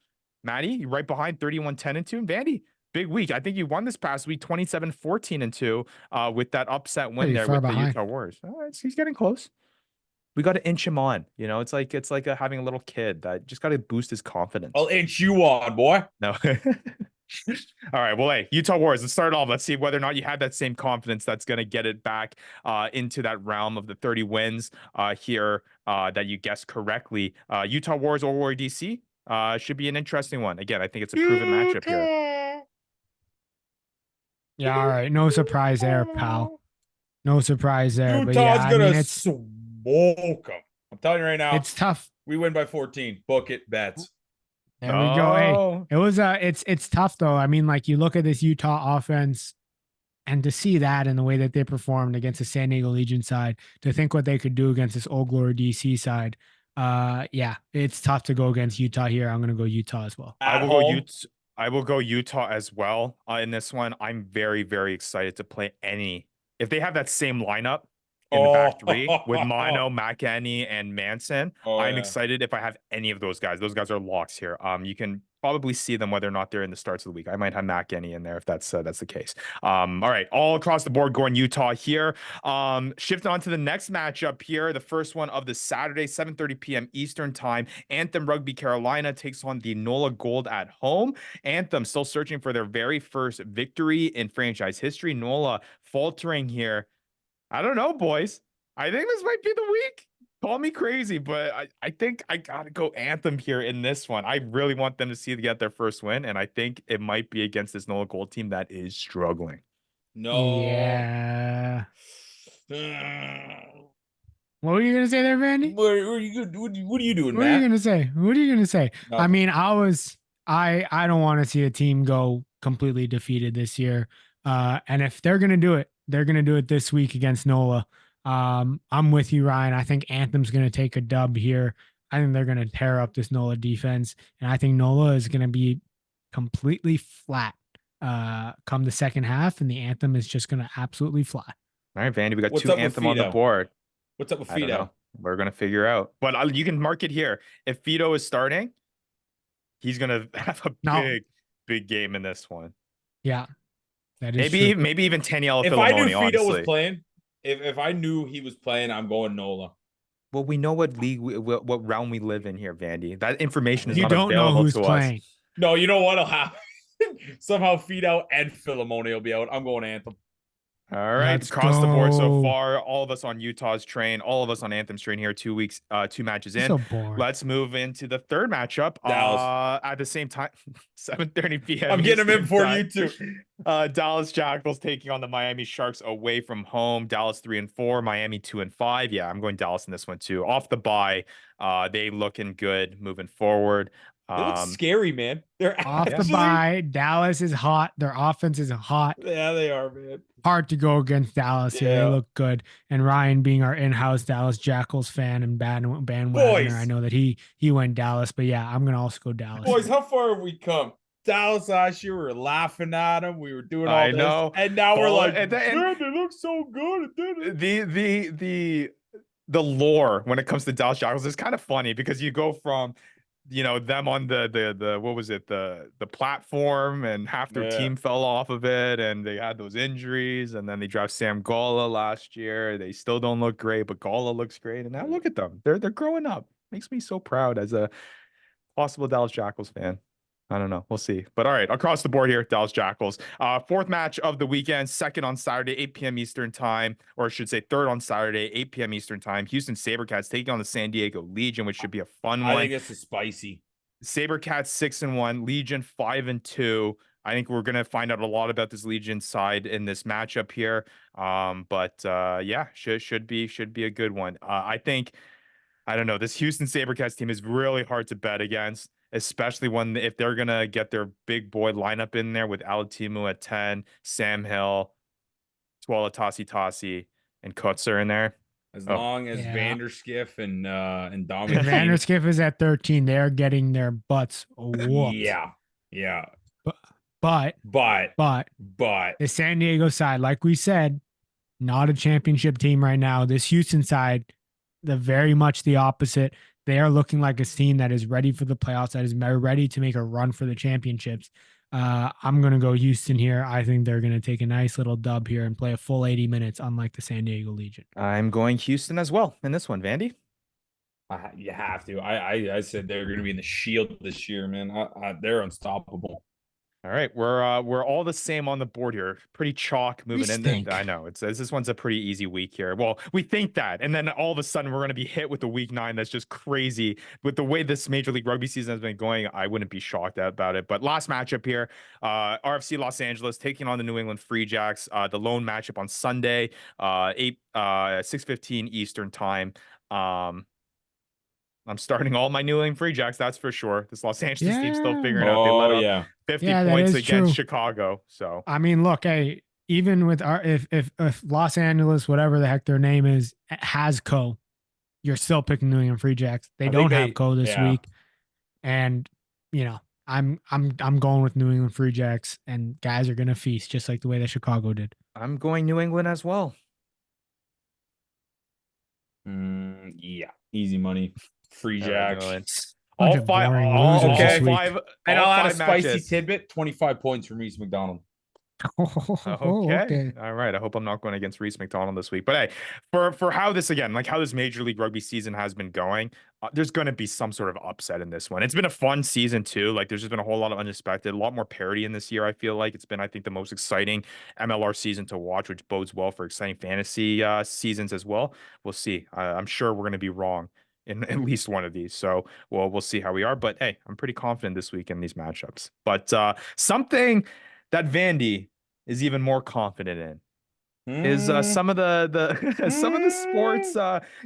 Maddie, you're right behind 31-10-2. And Vandy, big week. I think you won this past week 27-14-2 with that upset win there with the Utah Warriors. He's getting close. We got to inch him on. You know, it's like having a little kid that just got to boost his confidence. I'll inch you on, boy. No. All right. Well, hey, Utah Warriors, let's start off. Let's see whether or not you have that same confidence that's going to get it back into that realm of the 30 wins here that you guessed correctly. Utah Warriors or DC should be an interesting one. Again, I think it's a proven matchup here. Yeah. All right. No surprise there, pal. No surprise there. Utah's but yeah, gonna smoke them. I'm telling you right now, it's tough. We win by 14. Book it, bets. There we go. Hey, it was it's tough though. I mean, like you look at this Utah offense and to see that in the way that they performed against the San Diego Legion side, to think what they could do against this Old Glory DC side. Yeah, it's tough to go against Utah here. I'm going to go Utah as well. I will go Utah as well in this one. I'm very, very excited to play if they have that same lineup in the back 3 with Mono, McEnany, and Manson. I'm excited if I have any of those guys. Those guys are locks here. You can probably see them whether or not they're in the starts of the week. I might have McEnany in there if that's the case. All right, all across the board going Utah here. Shifting on to the next matchup here, the first one of the Saturday, 7:30 p.m. Eastern time. Anthem Rugby Carolina takes on the NOLA Gold at home. Anthem still searching for their very first victory in franchise history. NOLA faltering here. I don't know, boys. I think this might be the week. Call me crazy, but I think I got to go Anthem here in this one. I really want them to get their first win, and I think it might be against this NOLA Gold team that is struggling. No. Yeah. What were you going to say there, Vandy? What are you doing, What Matt? are you going to say? What are you going to say? Nothing. I mean, I don't want to see a team go completely defeated this year. And if they're going to do it, they're going to do it this week against NOLA. I'm with you, Ryan. I think Anthem's going to take a dub here. I think they're going to tear up this NOLA defense. And I think NOLA is going to be completely flat come the second half. And the Anthem is just going to absolutely fly. All right, Vandy, we got 2 Anthem on the board. What's up with Fido? We're going to figure out. But you can mark it here. If Fido is starting, he's going to have a big game in this one. Yeah. That is maybe even Taniela If Filomoni, I knew Fido honestly. was playing, if I knew he was playing, I'm going NOLA. Well, we know what league, what realm we live in here, Vandy. That information is you not don't know available who's to playing. us. No, you know what'll happen? Somehow Fido and Filomoni will be out. I'm going Anthem. All right, Let's across the board so go. far, all of us on Utah's train, all of us on Anthem's train here, 2 weeks, 2 matches It's in. so boring. Let's move into the third matchup. Dallas. At the same time, 7:30 p.m. I'm getting them in Eastern before time. you two. Dallas Jackals taking on the Miami Sharks away from home. Dallas 3-4, Miami 2-5. Yeah, I'm going Dallas in this one too. Off the bye, they looking good moving forward. They look scary, man. They're Off the actually, bye, Dallas is hot. Their offense is hot. yeah, they are, man. Hard to go against Dallas here. They Yeah. look good. And Ryan, being our in-house Dallas Jackals fan and bandwagoner, Boys. I know that he went Dallas. But yeah, I'm gonna also go Dallas. Boys, how far have we come? Dallas last year, we were laughing at them. We were doing all I this. know. And now we're like, And man, they look so good. the lore when it comes to Dallas Jackals is kind of funny because you go from them on the what was it, the platform, and half their team fell off of it and they had those injuries, and then they draft Sam Gala last year. They still don't look great, but Gala looks great, and now look at them. They're growing up. Makes me so proud as a possible Dallas Jackals fan. I don't know. We'll see. But all right, across the board here, Dallas Jackals. Fourth match of the weekend, second on Saturday, 8 p.m. Eastern time, or I should say third on Saturday, 8 p.m. Eastern time. Houston SaberCats taking on the San Diego Legion, which should be a fun one. I think this is spicy. SaberCats 6-1, Legion 5-2. I think we're gonna find out a lot about this Legion side in this matchup here. Yeah, should be a good one. I don't know. This Houston SaberCats team is really hard to bet against, especially if they're going to get their big boy lineup in there with Alatimu at 10, Sam Hill, Tuala Tasi, and Kutzer in there. As long as Vanderskiff and Dominic. Vanderskiff is at 13. They're getting their butts whooped. Yeah. But the San Diego side, like we said, not a championship team right now. This Houston side, they're very much the opposite. They are looking like a team that is ready for the playoffs, that is ready to make a run for the championships. I'm going to go Houston here. I think they're going to take a nice little dub here and play a full 80 minutes, unlike the San Diego Legion. I'm going Houston as well in this one, Vandy. You have to. I said they're going to be in the Shield this year, man. They're unstoppable. All right, we're all the same on the board here. Pretty chalk moving in. I know this one's a pretty easy week here. Well, we think that, and then all of a sudden we're going to be hit with a week 9 that's just crazy. With the way this Major League Rugby season has been going, I wouldn't be shocked about it. But last matchup here, RFC Los Angeles taking on the New England Free Jacks. The lone matchup on Sunday, 6:15 Eastern time. I'm starting all my New England Free Jacks, that's for sure. This Los Angeles team's still figuring out. They let up 50 points against Chicago. So I mean, look, hey, even with if Los Angeles, whatever the heck their name is, has Co, you're still picking New England Free Jacks. They don't have Co this week, and I'm going with New England Free Jacks, and guys are gonna feast just like the way that Chicago did. I'm going New England as well. Yeah, easy money. Free Jacks. All five And I'll add a spicy tidbit: 25 points from Reese McDonald. Okay. All right. I hope I'm not going against Reese McDonald this week. But hey, for how this Major League Rugby season has been going, there's going to be some sort of upset in this one. It's been a fun season too. Like there's just been a whole lot of unexpected, a lot more parity in this year. I feel like it's been, I think, the most exciting MLR season to watch, which bodes well for exciting fantasy seasons as well. We'll see. I'm sure we're going to be wrong in at least one of these. So we'll see how we are. But hey, I'm pretty confident this week in these matchups. But something that Vandy is even more confident in is some of the some of the sports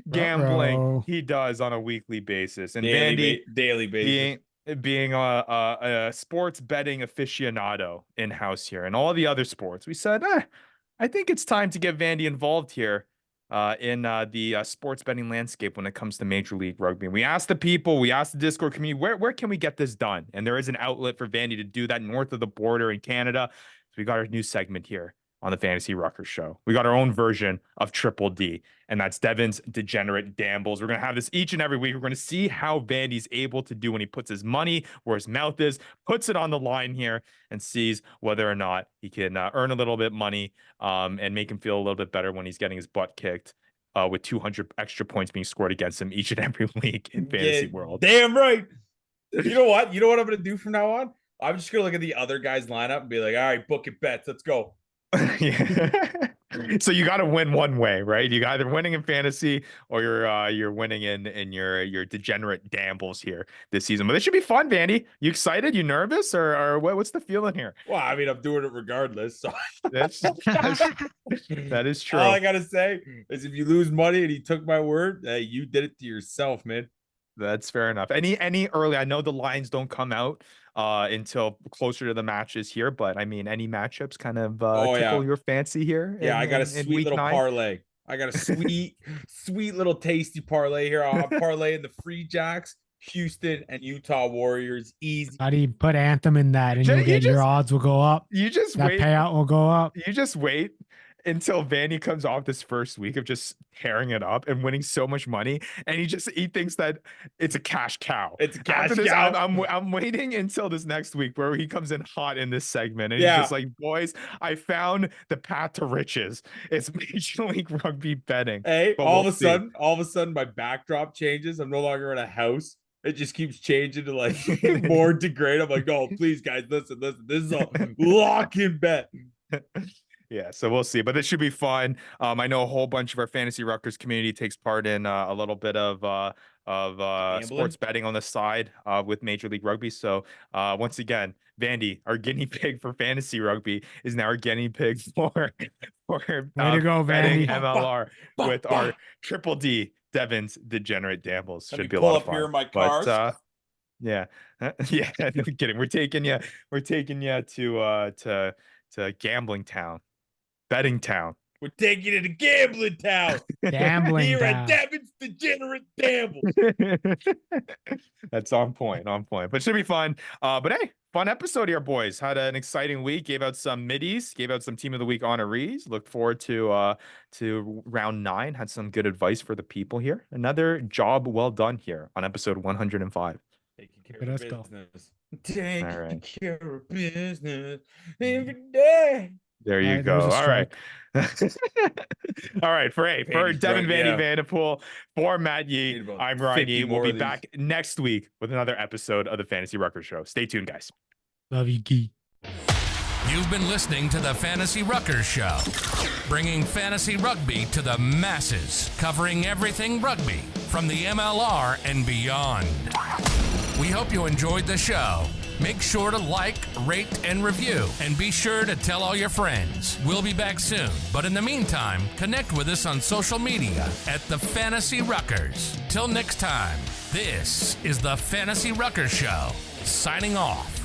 gambling he does on a weekly basis. And Vandy daily basis. Being a sports betting aficionado in-house here and all the other sports, we said, I think it's time to get Vandy involved here in the sports betting landscape when it comes to Major League Rugby. And we asked the people, we asked the Discord community, where can we get this done? And there is an outlet for Vandy to do that north of the border in Canada. So we got our new segment here on the Fantasy Ruckers show. We got our own version of Triple D, and that's Devin's Degenerate Dambles. We're going to have this each and every week. We're going to see how Vandy's able to do when he puts his money where his mouth is, puts it on the line here, and sees whether or not he can earn a little bit money and make him feel a little bit better when he's getting his butt kicked with 200 extra points being scored against him each and every week in fantasy world. Damn right. You know what? You know what I'm going to do from now on? I'm just going to look at the other guy's lineup and be like, all right, book it bets. Let's go. Yeah. So you got to win one way, right? You either winning in fantasy or you're winning in your degenerate Dambles here this season. But it should be fun, Vandy. You excited? You nervous, or what's the feeling here? Well, I mean, I'm doing it regardless. So that is true. All I gotta say is, if you lose money and you took my word, you did it to yourself, man. That's fair enough. Any early? I know the lines don't come out until closer to the matches here, but I mean, any matchups kind of tickle your fancy here? Yeah, I got a sweet little parlay. I got a sweet little tasty parlay here. I'll parlay in the Free Jacks, Houston, and Utah Warriors. Easy. How do you put Anthem in that, and your odds will go up? You just that wait. Payout will go up. You just wait until Vandy comes off this first week of just tearing it up and winning so much money, and he thinks that it's a cash cow. It's a cash cow. I'm waiting until this next week where he comes in hot in this segment, and he's just like, boys, I found the path to riches. It's Major League Rugby betting. Hey, all of a sudden, my backdrop changes. I'm no longer in a house. It just keeps changing to like more degrade. I'm like, oh, please, guys, listen. This is a lock-in bet. Yeah, so we'll see, but this should be fun. I know a whole bunch of our Fantasy Ruckers community takes part in a little bit of sports betting on the side with Major League Rugby. So once again, Vandy, our guinea pig for Fantasy Rugby, is now our guinea pig for way to go, Vandy. MLR with our Triple D Devin's Degenerate Dambles. Should be a lot lot of fun. Here in my cars. But, yeah, no kidding. We're taking you to gambling town. Betting town. We're taking it to gambling town. Gambling here town. at Devin's Degenerate Dambles. That's on point. But it should be fun. But hey, fun episode here, boys. Had an exciting week. Gave out some middies. Gave out some Team of the Week honorees. Look forward to round 9. Had some good advice for the people here. Another job well done here on episode 105. Taking care of business. Taking care of business every day. There you go. All right. All right. For Devin, Vandy, Vanderpool, for Matt Yee, I'm Ryan Yee. We'll be back next week with another episode of the Fantasy Ruckers Show. Stay tuned, guys. Love you, Gee. You've been listening to the Fantasy Ruckers Show, bringing fantasy rugby to the masses, covering everything rugby from the MLR and beyond. We hope you enjoyed the show. Make sure to like, rate, and review, and be sure to tell all your friends. We'll be back soon, but in the meantime, connect with us on social media at the Fantasy Ruckers. Till next time, this is the Fantasy Ruckers Show, signing off.